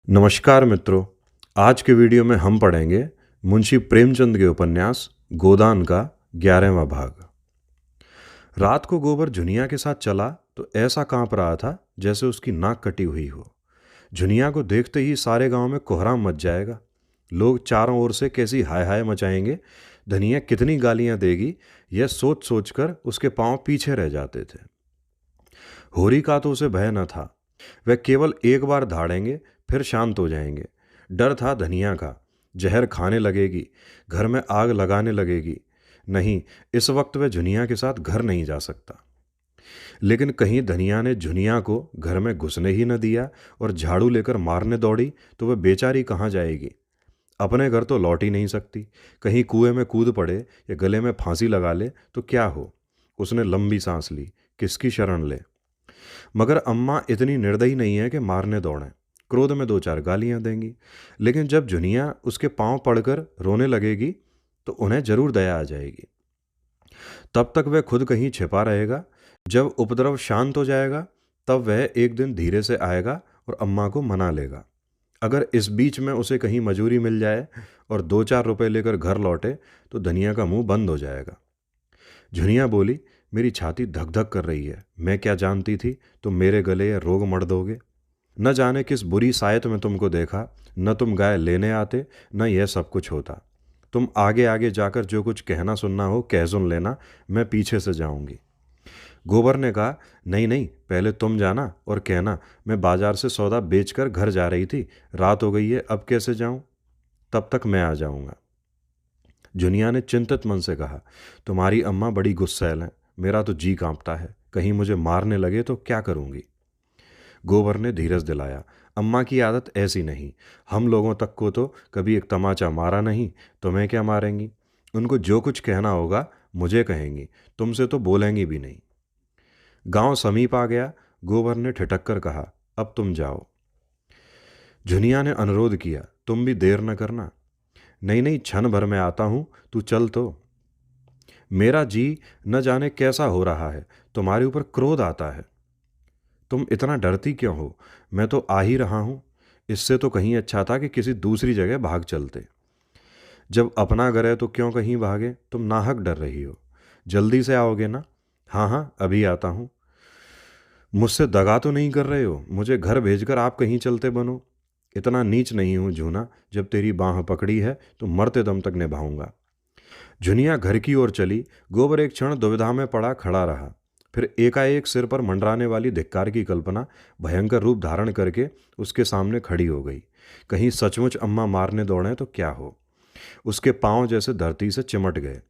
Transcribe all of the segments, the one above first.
नमस्कार मित्रों। आज के वीडियो में हम पढ़ेंगे मुंशी प्रेमचंद के उपन्यास गोदान का 11वां भाग। रात को गोबर झुनिया के साथ चला तो ऐसा कांप रहा था जैसे उसकी नाक कटी हुई हो। झुनिया को देखते ही सारे गांव में कोहराम मच जाएगा। लोग चारों ओर से कैसी हाय हाय मचाएंगे, धनिया कितनी गालियां देगी, यह सोच सोच कर उसके पांव पीछे रह जाते थे। होरी का तो उसे भय न था। वह केवल एक बार धाड़ेंगे, फिर शांत हो जाएंगे। डर था धनिया का, जहर खाने लगेगी, घर में आग लगाने लगेगी। नहीं, इस वक्त वह झुनिया के साथ घर नहीं जा सकता। लेकिन कहीं धनिया ने झुनिया को घर में घुसने ही न दिया और झाड़ू लेकर मारने दौड़ी तो वह बेचारी कहाँ जाएगी। अपने घर तो लौट ही नहीं सकती। कहीं कुएं में कूद पड़े या गले में फांसी लगा ले तो क्या हो। उसने लंबी सांस ली, किसकी शरण ले। मगर अम्मा इतनी निर्दयी नहीं है कि मारने दौड़ें। क्रोध में दो चार गालियां देंगी, लेकिन जब झुनिया उसके पांव पड़कर रोने लगेगी तो उन्हें जरूर दया आ जाएगी। तब तक वह खुद कहीं छिपा रहेगा। जब उपद्रव शांत हो जाएगा तब वह एक दिन धीरे से आएगा और अम्मा को मना लेगा। अगर इस बीच में उसे कहीं मजूरी मिल जाए और 2-4 रुपए लेकर घर लौटे तो धनिया का मुंह बंद हो जाएगा। झुनिया बोली, मेरी छाती धक धक कर रही है। मैं क्या जानती थी तुम मेरे गले या रोग मर दोगे। न जाने किस बुरी सायत में तुमको देखा, न तुम गाय लेने आते, न यह सब कुछ होता। तुम आगे आगे जाकर जो कुछ कहना सुनना हो कह सुन लेना, मैं पीछे से जाऊंगी। गोबर ने कहा, नहीं नहीं, पहले तुम जाना और कहना मैं बाजार से सौदा बेचकर घर जा रही थी, रात हो गई है, अब कैसे जाऊं। तब तक मैं आ जाऊंगा। जुनिया ने चिंतित मन से कहा, तुम्हारी अम्मा बड़ी गुस्सैल है, मेरा तो जी कांपता है, कहीं मुझे मारने लगे तो क्या करूंगी। गोबर ने धीरज दिलाया, अम्मा की आदत ऐसी नहीं। हम लोगों तक को तो कभी एक तमाचा मारा नहीं, तुम्हें क्या मारेंगी। उनको जो कुछ कहना होगा मुझे कहेंगी, तुमसे तो बोलेंगी भी नहीं। गांव समीप आ गया। गोबर ने ठिठक कर कहा, अब तुम जाओ। झुनिया ने अनुरोध किया, तुम भी देर न करना। नहीं नहीं, क्षण भर में आता हूं, तू चल तो। मेरा जी न जाने कैसा हो रहा है, तुम्हारे ऊपर क्रोध आता है। तुम इतना डरती क्यों हो। मैं तो आ ही रहा हूं। इससे तो कहीं अच्छा था कि किसी दूसरी जगह भाग चलते। जब अपना घर है तो क्यों कहीं भागे। तुम नाहक डर रही हो। जल्दी से आओगे ना। हाँ हाँ, अभी आता हूं। मुझसे दगा तो नहीं कर रहे हो। मुझे घर भेजकर आप कहीं चलते बनो। इतना नीच नहीं हूं झूना, जब तेरी बाह पकड़ी है तो मरते दम तक निभाऊंगा। झुनिया घर की ओर चली। गोबर एक क्षण दुविधा में पड़ा खड़ा रहा। फिर एकाएक सिर पर मंडराने वाली धिक्कार की कल्पना भयंकर रूप धारण करके उसके सामने खड़ी हो गई। कहीं सचमुच अम्मा मारने दौड़े तो क्या हो। उसके पांव जैसे धरती से चिमट गए।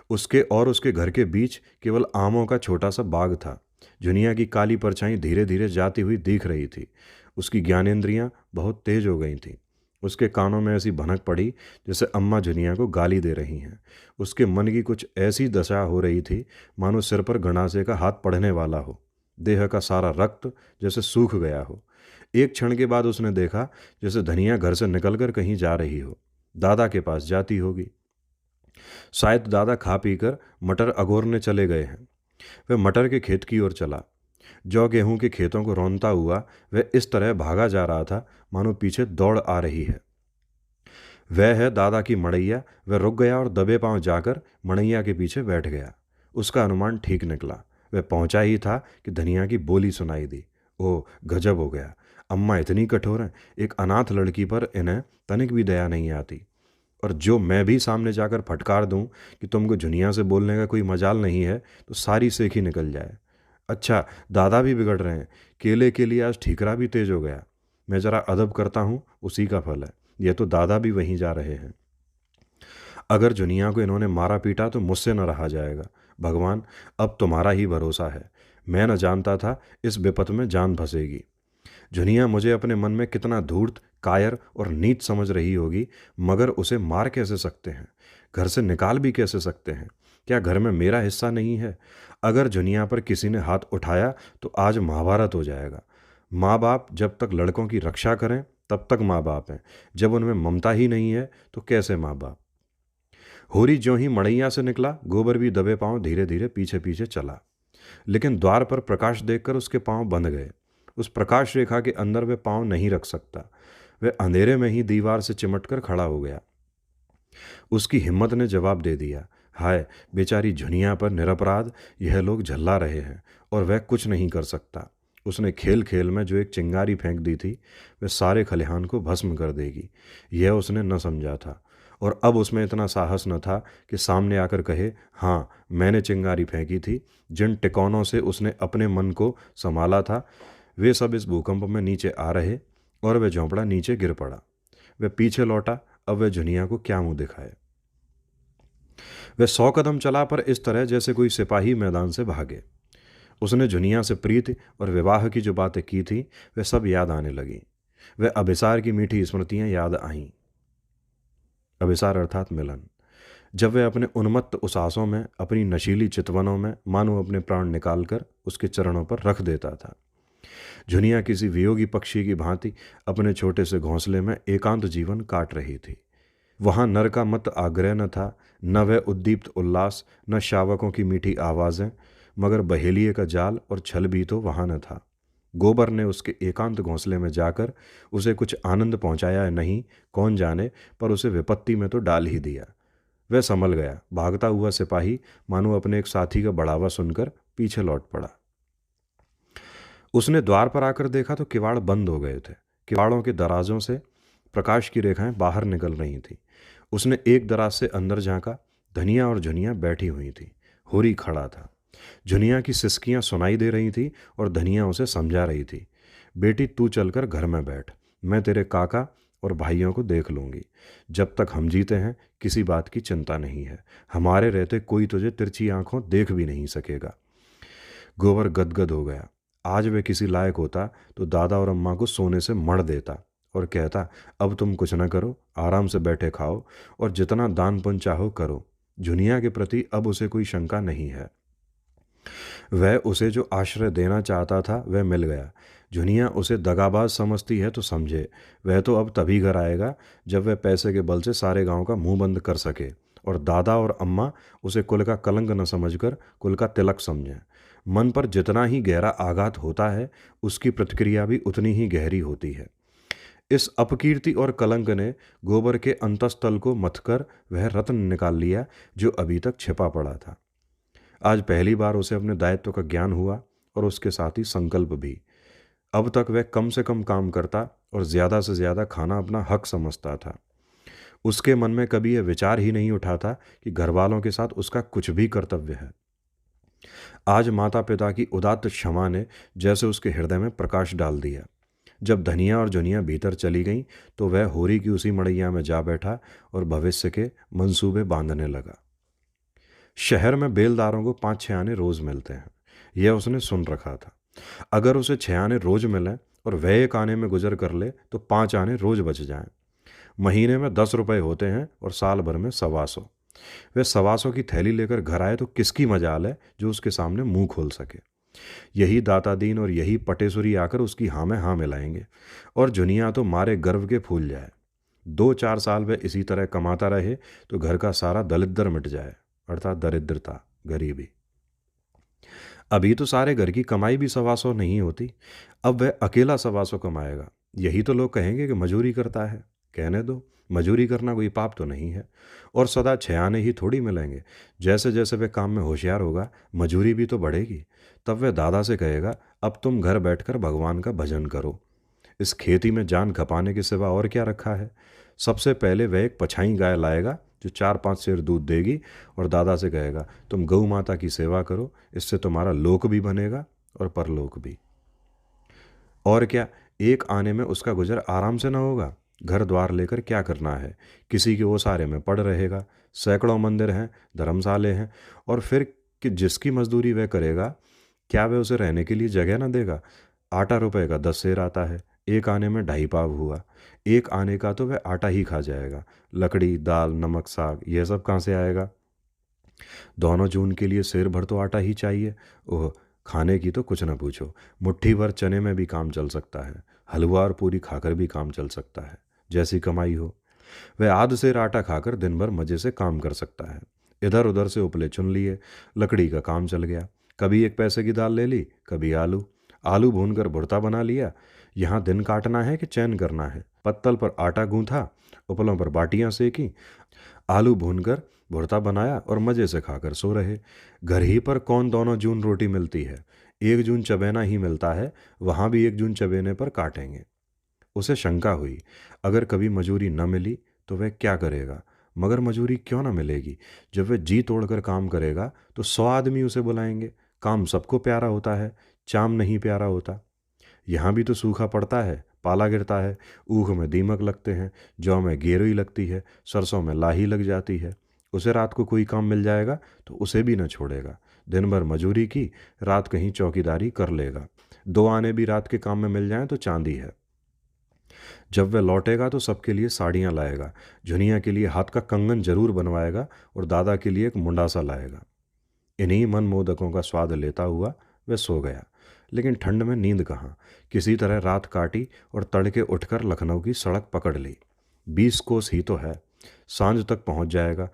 उसके और उसके घर के बीच केवल आमों का छोटा सा बाग था। झुनिया की काली परछाई धीरे धीरे जाती हुई दिख रही थी। उसकी ज्ञानेंद्रियां बहुत तेज हो गई थीं। उसके कानों में ऐसी भनक पड़ी जैसे अम्मा झुनिया को गाली दे रही हैं। उसके मन की कुछ ऐसी दशा हो रही थी मानो सिर पर गणासे का हाथ पड़ने वाला हो। देह का सारा रक्त जैसे सूख गया हो। एक क्षण के बाद उसने देखा जैसे धनिया घर से निकलकर कहीं जा रही हो। दादा के पास जाती होगी। शायद दादा खा पीकर मटर अगोरने चले गए हैं। वह मटर के खेत की ओर चला। जौ गेहूं के खेतों को रौंदता हुआ वह इस तरह भागा जा रहा था मानो पीछे दौड़ आ रही है। वह है दादा की मड़ैया। वह रुक गया और दबे पांव जाकर मड़ैया के पीछे बैठ गया। उसका अनुमान ठीक निकला। वह पहुंचा ही था कि धनिया की बोली सुनाई दी। ओह, गजब हो गया। अम्मा इतनी कठोर हैं। एक अनाथ लड़की पर इन्हें तनिक भी दया नहीं आती। और जो मैं भी सामने जाकर फटकार दूं कि तुमको झुनिया से बोलने का कोई मजाल नहीं है तो सारी सेख ही निकल जाए। अच्छा, दादा भी बिगड़ रहे हैं। केले के लिए आज ठीकरा भी तेज हो गया। मैं जरा अदब करता हूँ, उसी का फल है। ये तो दादा भी वहीं जा रहे हैं। अगर जुनिया को इन्होंने मारा पीटा तो मुझसे न रहा जाएगा। भगवान, अब तुम्हारा ही भरोसा है। मैं न जानता था इस विपत में जान फंसेगी। जुनिया मुझे अपने मन में कितना धूर्त, कायर और नीच समझ रही होगी, मगर उसे मार कैसे सकते हैं, घर से निकाल भी कैसे सकते हैं। क्या घर में मेरा हिस्सा नहीं है। अगर जुनिया पर किसी ने हाथ उठाया तो आज महाभारत हो जाएगा। माँ बाप जब तक लड़कों की रक्षा करें तब तक माँ बाप हैं। जब उनमें ममता ही नहीं है तो कैसे माँ बाप। होरी ज्यों ही मड़ैया से निकला, गोबर भी दबे पांव धीरे धीरे पीछे पीछे चला। लेकिन द्वार पर प्रकाश देखकर उसके पांव बंध गए। उस प्रकाश रेखा के अंदर वे पांव नहीं रख सकता। वह अंधेरे में ही दीवार से चिमट कर खड़ा हो गया। उसकी हिम्मत ने जवाब दे दिया, हाय बेचारी झुनिया पर निरपराध यह लोग झल्ला रहे हैं और वह कुछ नहीं कर सकता। उसने खेल खेल में जो एक चिंगारी फेंक दी थी वह सारे खलिहान को भस्म कर देगी, यह उसने न समझा था। और अब उसमें इतना साहस न था कि सामने आकर कहे, हाँ मैंने चिंगारी फेंकी थी। जिन टिकौनों से उसने अपने मन को संभाला था वे सब इस भूकंप में नीचे आ रहे और वह झोंपड़ा नीचे गिर पड़ा। वह पीछे लौटा, अब वह झुनिया को क्या मुंह दिखाए। वह 100 कदम चला, पर इस तरह जैसे कोई सिपाही मैदान से भागे। उसने झुनिया से प्रीति और विवाह की जो बातें की थी वे सब याद आने लगी। वह अभिसार की मीठी स्मृतियां याद आईं। अभिसार अर्थात मिलन। जब वह अपने उन्मत्त उसासों में, अपनी नशीली चितवनों में मानो अपने प्राण निकालकर उसके चरणों पर रख देता था। झुनिया किसी वियोगी पक्षी की भांति अपने छोटे से घोंसले में एकांत जीवन काट रही थी। वहां नर का मत आग्रह न था, न वह उद्दीप्त उल्लास, न शावकों की मीठी आवाज़ें, मगर बहेलिए का जाल और छल भी तो वहां न था। गोबर ने उसके एकांत घोंसले में जाकर उसे कुछ आनंद पहुंचाया या नहीं कौन जाने, पर उसे विपत्ति में तो डाल ही दिया। वह संभल गया। भागता हुआ सिपाही मानो अपने एक साथी का बढ़ावा सुनकर पीछे लौट पड़ा। उसने द्वार पर आकर देखा तो किवाड़ बंद हो गए थे। किवाड़ों के दराजों से प्रकाश की रेखाएं बाहर निकल रही थीं। उसने एक दराज से अंदर झांका। धनिया और झुनिया बैठी हुई थी। होरी खड़ा था। झुनिया की सिसकियां सुनाई दे रही थी और धनिया उसे समझा रही थी, बेटी तू चलकर घर में बैठ, मैं तेरे काका और भाइयों को देख लूंगी। जब तक हम जीते हैं किसी बात की चिंता नहीं है। हमारे रहते कोई तुझे तिरछी आंखों देख भी नहीं सकेगा। गोबर गदगद हो गया। आज वे किसी लायक होता तो दादा और अम्मा को सोने से मढ़ देता और कहता, अब तुम कुछ न करो, आराम से बैठे खाओ और जितना दान पुण्य चाहो करो। झुनिया के प्रति अब उसे कोई शंका नहीं है। वह उसे जो आश्रय देना चाहता था वह मिल गया। झुनिया उसे दगाबाज समझती है तो समझे, वह तो अब तभी घर आएगा जब वह पैसे के बल से सारे गांव का मुंह बंद कर सके और दादा और अम्मा उसे कुल का कलंक न समझकर कुल का तिलक समझें। मन पर जितना ही गहरा आघात होता है उसकी प्रतिक्रिया भी उतनी ही गहरी होती है। इस अपकीर्ति और कलंक ने गोबर के अंतस्तल को मथकर वह रत्न निकाल लिया जो अभी तक छिपा पड़ा था। आज पहली बार उसे अपने दायित्व का ज्ञान हुआ और उसके साथ ही संकल्प भी। अब तक वह कम से कम काम करता और ज़्यादा से ज़्यादा खाना अपना हक समझता था। उसके मन में कभी यह विचार ही नहीं उठा था कि घर वालों के साथ उसका कुछ भी कर्तव्य है। आज माता पिता की उदात्त क्षमा ने जैसे उसके हृदय में प्रकाश डाल दिया। जब धनिया और जुनिया भीतर चली गईं तो वह होरी की उसी मड़ैया में जा बैठा और भविष्य के मंसूबे बांधने लगा। शहर में बेलदारों को 5-6 आने रोज मिलते हैं, यह उसने सुन रखा था। अगर उसे 6 आने रोज मिलें और वह एक आने में गुजर कर ले तो 5 आने रोज बच जाएं। महीने में 10 रुपए होते हैं और साल भर में 125। वह 125 की थैली लेकर घर आए तो किसकी मजाल है जो उसके सामने मुंह खोल सके। यही दाता दीन और यही पटेश्वरी आकर उसकी हाँ में हाँ मिलाएंगे और जुनिया तो मारे गर्व के फूल जाए। 2-4 साल वह इसी तरह कमाता रहे तो घर का सारा दलिद्र मिट जाए, अर्थात दरिद्रता, गरीबी। अभी तो सारे घर की कमाई भी 125 नहीं होती, अब वह अकेला 125 कमाएगा। यही तो लोग कहेंगे कि मजूरी करता है। कहने दो, मजूरी करना कोई पाप तो नहीं है और सदा 6 आने ही थोड़ी मिलेंगे। जैसे जैसे वह काम में होशियार होगा मजूरी भी तो बढ़ेगी। तब वह दादा से कहेगा, अब तुम घर बैठकर भगवान का भजन करो। इस खेती में जान खपाने के सिवा और क्या रखा है। सबसे पहले वह एक पछाई गाय लाएगा जो 4-5 सेर दूध देगी और दादा से कहेगा, तुम गौ माता की सेवा करो, इससे तुम्हारा लोक भी बनेगा और परलोक भी। और क्या, एक आने में उसका गुजर आराम से ना होगा। घर द्वार लेकर क्या करना है, किसी के ओसारे में पड़ रहेगा। सैकड़ों मंदिर हैं, धर्मशाले हैं, और फिर कि जिसकी मजदूरी वह करेगा क्या वह उसे रहने के लिए जगह ना देगा। आटा रुपए का 10 सेर आता है, एक आने में 2.5 पाव हुआ। एक आने का तो वह आटा ही खा जाएगा। लकड़ी, दाल, नमक, साग, यह सब कहाँ से आएगा। दोनों जून के लिए सेर भर तो आटा ही चाहिए। ओह, खाने की तो कुछ ना पूछो। मुट्ठी भर चने में भी काम चल सकता है, हलवा और पूरी खाकर भी काम चल सकता है, जैसी कमाई हो। वह आध सेर आटा खाकर दिन भर मजे से काम कर सकता है। इधर उधर से उपले चुन लिए, लकड़ी का काम चल गया। कभी 1 पैसे की दाल ले ली, कभी आलू। आलू भूनकर भुर्ता बना लिया। यहाँ दिन काटना है कि चैन करना है। पत्तल पर आटा गूंथा, उपलों पर बाटियां सेकी, आलू भूनकर भुर्ता बनाया और मजे से खाकर सो रहे। घर ही पर कौन दोनों जून रोटी मिलती है, 1 जून चबेना ही मिलता है, वहां भी 1 जून चबेने पर काटेंगे। उसे शंका हुई, अगर कभी मजूरी न मिली तो वह क्या करेगा। मगर मजूरी क्यों ना मिलेगी, जब वह जी तोड़कर काम करेगा तो 100 आदमी उसे बुलाएंगे। काम सबको प्यारा होता है, चाम नहीं प्यारा होता। यहाँ भी तो सूखा पड़ता है, पाला गिरता है, ऊख में दीमक लगते हैं, जौ में गेरुई लगती है, सरसों में लाही लग जाती है। उसे रात को कोई काम मिल जाएगा तो उसे भी न छोड़ेगा। दिन भर मजूरी की, रात कहीं चौकीदारी कर लेगा। 2 आने भी रात के काम में मिल जाएं तो चांदी है। जब वह लौटेगा तो सबके लिए साड़ियाँ लाएगा, झुनिया के लिए हाथ का कंगन जरूर बनवाएगा और दादा के लिए एक मुंडासा लाएगा। इन्हीं मन मोदकों का स्वाद लेता हुआ वह सो गया। लेकिन ठंड में नींद कहाँ, किसी तरह रात काटी और तड़के उठकर लखनऊ की सड़क पकड़ ली। 20 कोस ही तो है, सांझ तक पहुंच जाएगा।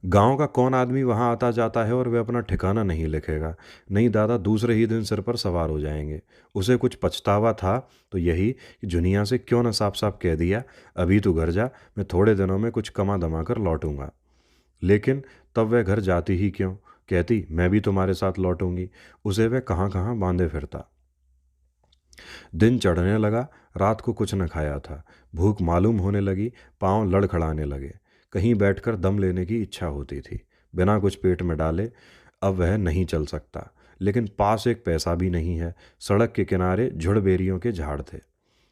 गांव का कौन आदमी वहां आता जाता है और वे अपना ठिकाना नहीं लिखेगा। नहीं, दादा दूसरे ही दिन सिर पर सवार हो जाएंगे। उसे कुछ पछतावा था तो यही कि जुनिया से क्यों न साफ साफ कह दिया, अभी तू घर जा, मैं थोड़े दिनों में कुछ कमा दमा कर लौटूंगा। लेकिन तब वह घर जाती ही क्यों, कहती मैं भी तुम्हारे साथ लौटूंगी। उसे वह कहाँ कहाँ बांधे फिरता। दिन चढ़ने लगा, रात को कुछ न खाया था, भूख मालूम होने लगी, पांव लड़खड़ाने लगे। कहीं बैठकर दम लेने की इच्छा होती थी, बिना कुछ पेट में डाले। अब वह नहीं चल सकता, लेकिन पास एक पैसा भी नहीं है। सड़क के किनारे झुड़बेरियों के झाड़ थे।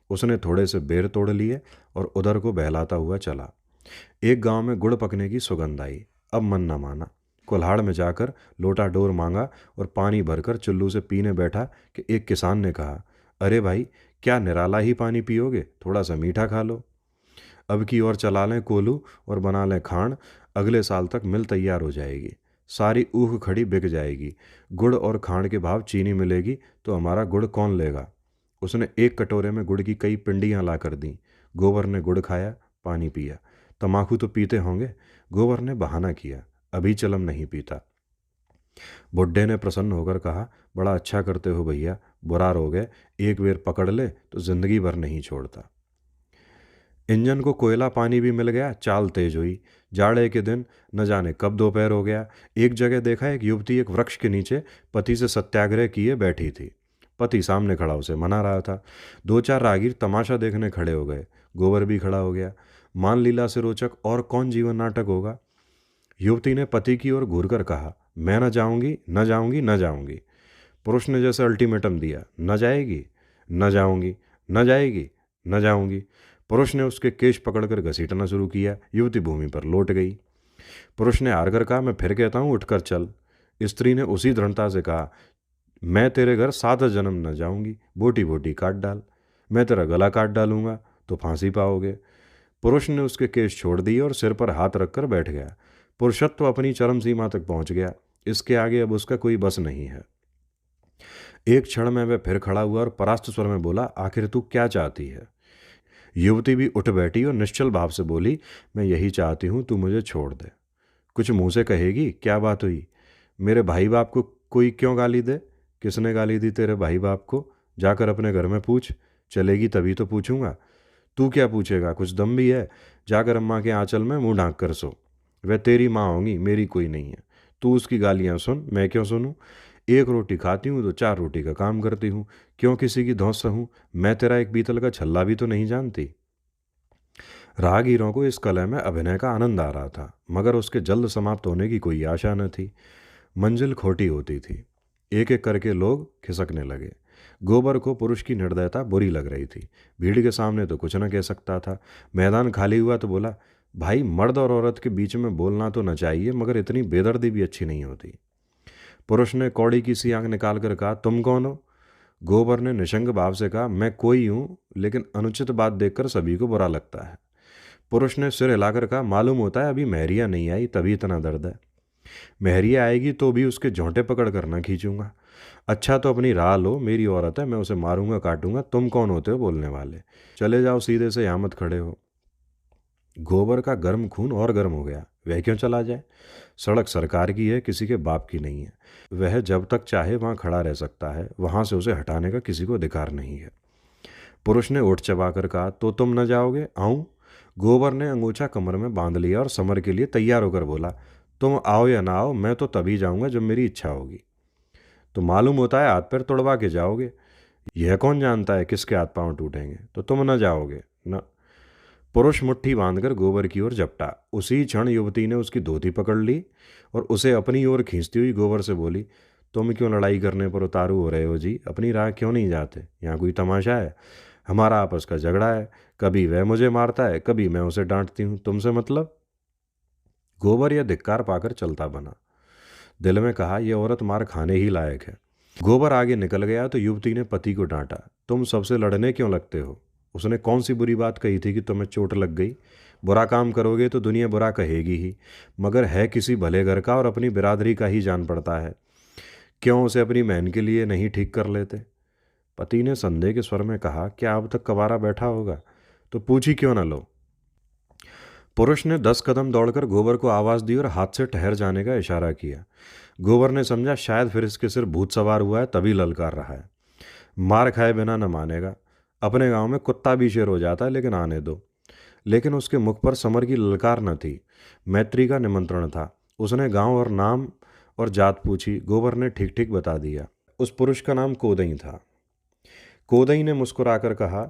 उसने थोड़े से बेर तोड़ लिए और उधर को बहलाता हुआ चला। एक गांव में गुड़ पकने की सुगंध आई। अब मन न माना। कुल्हाड़ में जाकर लोटा डोर मांगा और पानी भरकर चुल्लू से पीने बैठा कि एक किसान ने कहा, अरे भाई, क्या निराला ही पानी पियोगे, थोड़ा सा मीठा खा लो। अब की ओर चला लें कोलू और बना लें खांड, अगले साल तक मिल तैयार हो जाएगी। सारी ऊख खड़ी बिक जाएगी। गुड़ और खांड के भाव चीनी मिलेगी तो हमारा गुड़ कौन लेगा। उसने एक कटोरे में गुड़ की कई पिंडियां ला कर दी। गोबर ने गुड़ खाया, पानी पिया। तमाकू तो पीते होंगे। गोबर ने बहाना किया, अभी चलम नहीं पीता। बुड्ढे ने प्रसन्न होकर कहा, बड़ा अच्छा करते हो भैया, बुरा रोग है, एक बेर पकड़ ले तो जिंदगी भर नहीं छोड़ता। इंजन को कोयला पानी भी मिल गया, चाल तेज हुई। जाड़े के दिन न जाने कब दोपहर हो गया। एक जगह देखा, एक युवती एक वृक्ष के नीचे पति से सत्याग्रह किए बैठी थी। पति सामने खड़ा उसे मना रहा था। 2-4 राहगीर तमाशा देखने खड़े हो गए। गोबर भी खड़ा हो गया। मान लीला से रोचक और कौन जीवन नाटक होगा। युवती ने पति की ओर घूरकर कहा, मैं न जाऊंगी, न जाऊंगी, न जाऊंगी। पुरुष ने जैसे अल्टीमेटम दिया, न जाएगी, न जाऊंगी, न जाएगी, न जाऊंगी। पुरुष ने उसके केश पकड़कर घसीटना शुरू किया। युवती भूमि पर लौट गई। पुरुष ने हार कर कहा, मैं फिर कहता हूं, उठकर चल। स्त्री ने उसी दृढ़ता से कहा, मैं तेरे घर 7 जन्म न जाऊंगी, बोटी बोटी काट डाल। मैं तेरा गला काट डालूंगा तो फांसी पाओगे। पुरुष ने उसके केश छोड़ दिए और सिर पर हाथ रखकर बैठ गया। पुरुषत्व अपनी चरम सीमा तक पहुंच गया। इसके आगे अब उसका कोई बस नहीं है। एक क्षण में वह फिर खड़ा हुआ और परास्त स्वर में बोला, आखिर तू क्या चाहती है। युवती भी उठ बैठी और निश्चल भाव से बोली, मैं यही चाहती हूं, तू मुझे छोड़ दे। कुछ मुंह से कहेगी, क्या बात हुई। मेरे भाई बाप को कोई क्यों गाली दे। किसने गाली दी तेरे भाई बाप को, जाकर अपने घर में पूछ। चलेगी तभी तो पूछूंगा। तू क्या पूछेगा, कुछ दम भी है। जाकर अम्मा के आंचल में मुंह ढांक कर सो। वह तेरी माँ होंगी, मेरी कोई नहीं है। तू उसकी गालियां सुन, मैं क्यों सुनूं। एक रोटी खाती हूँ तो 4 रोटी का काम करती हूँ, क्यों किसी की धौंस सहूं। मैं तेरा एक बीतल का छल्ला भी तो नहीं जानती। राहगीरों को इस कलह में अभिनय का आनंद आ रहा था, मगर उसके जल्द समाप्त होने की कोई आशा न थी। मंजिल खोटी होती थी। एक एक करके लोग खिसकने लगे। गोबर को पुरुष की निर्दयता बुरी लग रही थी। भीड़ के सामने तो कुछ न कह सकता था। मैदान खाली हुआ तो बोला, भाई, मर्द और औरत के बीच में बोलना तो न चाहिए, मगर इतनी बेदर्दी भी अच्छी नहीं होती। पुरुष ने कौड़ी की सी आंख निकाल कर कहा, तुम कौन हो। गोबर ने निशंक भाव से कहा, मैं कोई हूं, लेकिन अनुचित बात देखकर सभी को बुरा लगता है। पुरुष ने सिर हिलाकर कहा, मालूम होता है अभी महरिया नहीं आई, तभी इतना दर्द है। महरिया आएगी तो भी उसके झोंटे पकड़ कर न खींचूंगा। अच्छा तो अपनी राह लो, मेरी औरत है, मैं उसे मारूंगा काटूंगा, तुम कौन होते हो बोलने वाले। चले जाओ, सीधे से यहाँ मत खड़े हो। गोबर का गर्म खून और गर्म हो गया। वह क्यों चला जाए। सड़क सरकार की है, किसी के बाप की नहीं है। वह जब तक चाहे वहां खड़ा रह सकता है, वहां से उसे हटाने का किसी को अधिकार नहीं है। पुरुष ने ओठ चबाकर कहा, तो तुम न जाओगे? आऊं? गोबर ने अंगूछा कमर में बांध लिया और समर के लिए तैयार होकर बोला, तुम आओ या ना आओ, मैं तो तभी जाऊंगा जब मेरी इच्छा होगी। तो मालूम होता है हाथ पैर तोड़वा के जाओगे। यह कौन जानता है किसके हाथ पांव टूटेंगे। तो तुम न जाओगे न। पुरुष मुट्ठी बांधकर गोबर की ओर झपटा। उसी क्षण युवती ने उसकी धोती पकड़ ली और उसे अपनी ओर खींचती हुई गोबर से बोली, तुम क्यों लड़ाई करने पर उतारू हो रहे हो जी? अपनी राह क्यों नहीं जाते? यहाँ कोई तमाशा है? हमारा आपस का झगड़ा है। कभी वह मुझे मारता है, कभी मैं उसे डांटती हूँ। तुमसे मतलब? गोबर यह धिक्कार पाकर चलता बना। दिल में कहा, यह औरत मार खाने ही लायक है। गोबर आगे निकल गया तो युवती ने पति को डांटा, तुम सबसे लड़ने क्यों लगते हो? उसने कौन सी बुरी बात कही थी कि तुम्हें चोट लग गई? बुरा काम करोगे तो दुनिया बुरा कहेगी ही, मगर है किसी भले घर का और अपनी बिरादरी का ही जान पड़ता है। क्यों उसे अपनी बहन के लिए नहीं ठीक कर लेते? पति ने संदेह के स्वर में कहा, क्या अब तक कवारा बैठा होगा? तो पूछी क्यों न लो। पुरुष ने 10 कदम दौड़कर गोबर को आवाज दी और हाथ से ठहर जाने का इशारा किया। गोबर ने समझा शायद फिर इसके सिर भूत सवार हुआ है, तभी ललकार रहा है। मार खाए बिना न मानेगा। अपने गांव में कुत्ता भी शेर हो जाता है, लेकिन आने दो। लेकिन उसके मुख पर समर की ललकार न थी, मैत्री का निमंत्रण था। उसने गांव और नाम और जात पूछी। गोबर ने ठीक ठीक बता दिया। उस पुरुष का नाम कोदई था। कोदई ने मुस्कुराकर कहा,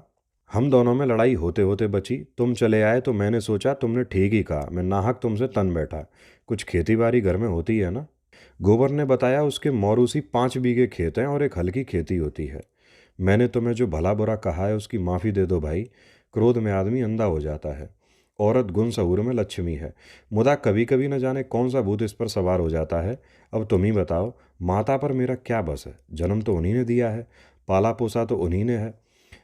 हम दोनों में लड़ाई होते होते बची। तुम चले आए तो मैंने सोचा तुमने ठीक ही कहा, मैं नाहक तुमसे तन बैठा। कुछ खेती बाड़ी घर में होती है ना? गोबर ने बताया, उसके मौरूसी 5 बीघे खेत हैं और एक हल्की खेती होती है। मैंने तुम्हें जो भला बुरा कहा है उसकी माफ़ी दे दो भाई। क्रोध में आदमी अंधा हो जाता है। औरत गुण सहूर में लक्ष्मी है। मुदा कभी कभी न जाने कौन सा भूत इस पर सवार हो जाता है। अब तुम ही बताओ, माता पर मेरा क्या बस है? जन्म तो उन्हीं ने दिया है, पाला पोसा तो उन्हीं ने है।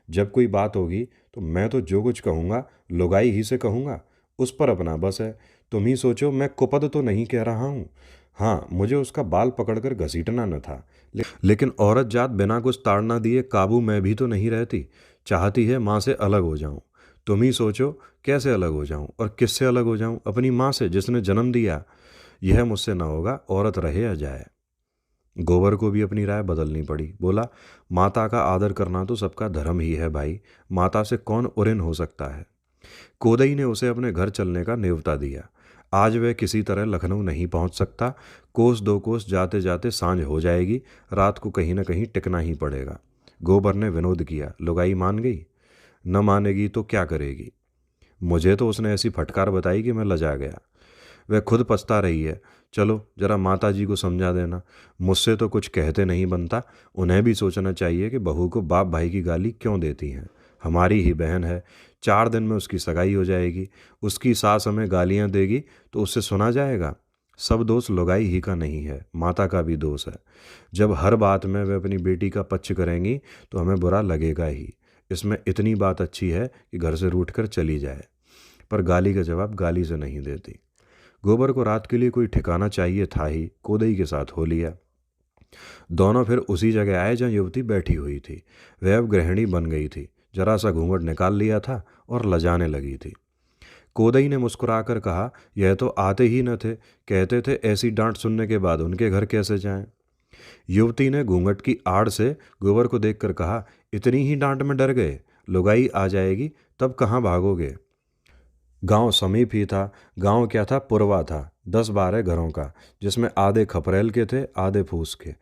जब कोई बात होगी तो मैं तो जो कुछ कहूँगा लुगाई ही से कहूँगा। उस पर अपना बस है। तुम ही सोचो, मैं कुपद तो नहीं कह रहा हूँ। हाँ, मुझे उसका बाल पकड़कर घसीटना न था, लेकिन औरत जात बिना कुछ ताड़ना दिए काबू में भी तो नहीं रहती। चाहती है माँ से अलग हो जाऊं। तुम ही सोचो, कैसे अलग हो जाऊं और किससे अलग हो जाऊं? अपनी माँ से, जिसने जन्म दिया। यह मुझसे न होगा, औरत रहे या जाए। गोबर को भी अपनी राय बदलनी पड़ी। बोला, माता का आदर करना तो सबका धर्म ही है भाई। माता से कौन उऋण हो सकता है? कोदई ने उसे अपने घर चलने का न्योता दिया। आज वह किसी तरह लखनऊ नहीं पहुंच सकता। कोस 2 कोस जाते जाते सांझ हो जाएगी। रात को कहीं न कहीं टिकना ही पड़ेगा। गोबर ने विनोद किया, लुगाई मान गई? न मानेगी तो क्या करेगी? मुझे तो उसने ऐसी फटकार बताई कि मैं लजा गया। वह खुद पछता रही है। चलो जरा माता जी को समझा देना। मुझसे तो कुछ कहते नहीं बनता। उन्हें भी सोचना चाहिए कि बहू को बाप भाई की गाली क्यों देती हैं। हमारी ही बहन है। 4 दिन में उसकी सगाई हो जाएगी। उसकी सास हमें गालियां देगी तो उससे सुना जाएगा? सब दोष लुगाई ही का नहीं है, माता का भी दोष है। जब हर बात में वे अपनी बेटी का पक्ष करेंगी तो हमें बुरा लगेगा ही। इसमें इतनी बात अच्छी है कि घर से रूठ कर चली जाए, पर गाली का जवाब गाली से नहीं देती। गोबर को रात के लिए कोई ठिकाना चाहिए था ही। कोदई के साथ हो लिया। दोनों फिर उसी जगह आए जहाँ युवती बैठी हुई थी। वह अब गृहिणी बन गई थी। जरा सा घूंघट निकाल लिया था और लजाने लगी थी। कोदई ने मुस्कुराकर कहा, यह तो आते ही न थे। कहते थे ऐसी डांट सुनने के बाद उनके घर कैसे जाएं? युवती ने घूंघट की आड़ से गोबर को देखकर कहा, इतनी ही डांट में डर गए? लुगाई आ जाएगी तब कहाँ भागोगे? गांव समीप ही था। गांव क्या था, पुरवा था 10-12 घरों का, जिसमें आधे खपरेल के थे, आधे फूस के।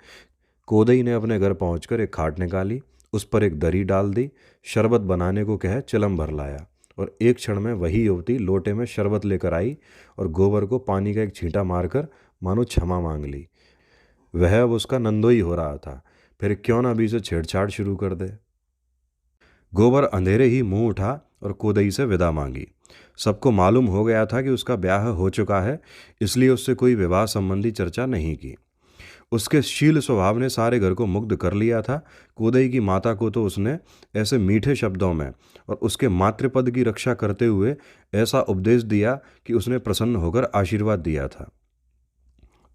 कोदई ने अपने घर पहुंचकर एक खाट निकाली, उस पर एक दरी डाल दी, शरबत बनाने को कह चिलम भर लाया और एक क्षण में वही युवती लोटे में शरबत लेकर आई और गोबर को पानी का एक छींटा मारकर मानो क्षमा मांग ली। वह अब उसका नंदोई हो रहा था, फिर क्यों ना अभी से छेड़छाड़ शुरू कर दे। गोबर अंधेरे ही मुंह उठा और कोदई से विदा मांगी। सबको मालूम हो गया था कि उसका ब्याह हो चुका है, इसलिए उससे कोई विवाह संबंधी चर्चा नहीं की। उसके शील स्वभाव ने सारे घर को मुग्ध कर लिया था। कोदई की माता को तो उसने ऐसे मीठे शब्दों में और उसके मातृपद की रक्षा करते हुए ऐसा उपदेश दिया कि उसने प्रसन्न होकर आशीर्वाद दिया था।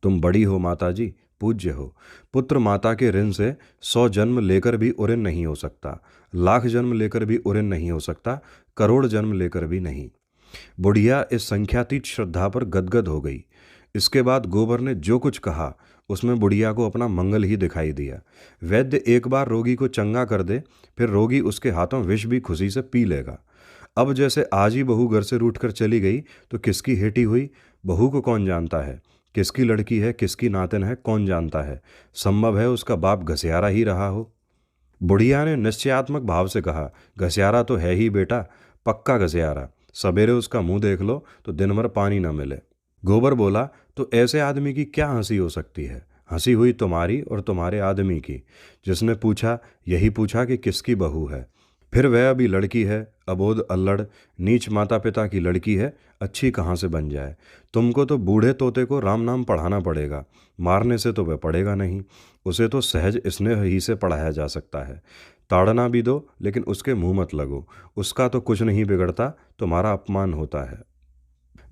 तुम बड़ी हो माता जी, पूज्य हो। पुत्र माता के ऋण से 100 जन्म लेकर भी उऋण नहीं हो सकता, लाख जन्म लेकर भी उऋण नहीं हो सकता, करोड़ जन्म लेकर भी नहीं। बुढ़िया इस संख्यातीत श्रद्धा पर गदगद हो गई। इसके बाद गोबर ने जो कुछ कहा उसमें बुढ़िया को अपना मंगल ही दिखाई दिया। वैद्य एक बार रोगी को चंगा कर दे, फिर रोगी उसके हाथों विष भी खुशी से पी लेगा। अब जैसे आज ही बहू घर से रूठ कर चली गई तो किसकी हेटी हुई, बहू को कौन जानता है, किसकी लड़की है किसकी नातिन है कौन जानता है। संभव है उसका बाप घसियारा ही रहा हो। बुढ़िया ने निश्चयात्मक भाव से कहा, घसियारा तो है ही बेटा, पक्का घसियारा। सवेरे उसका मुंह देख लो तो दिन भर पानी न मिले। गोबर बोला, तो ऐसे आदमी की क्या हंसी हो सकती है? हंसी हुई तुम्हारी और तुम्हारे आदमी की, जिसने पूछा यही पूछा कि किसकी बहू है। फिर वह अभी लड़की है, अबोध अल्लड़, नीच माता पिता की लड़की है, अच्छी कहाँ से बन जाए। तुमको तो बूढ़े तोते को राम नाम पढ़ाना पड़ेगा, मारने से तो वह पढ़ेगा नहीं। उसे तो सहज स्नेह ही से पढ़ाया जा सकता है। ताड़ना भी दो लेकिन उसके मुंह मत लगो, उसका तो कुछ नहीं बिगड़ता, तुम्हारा अपमान होता है।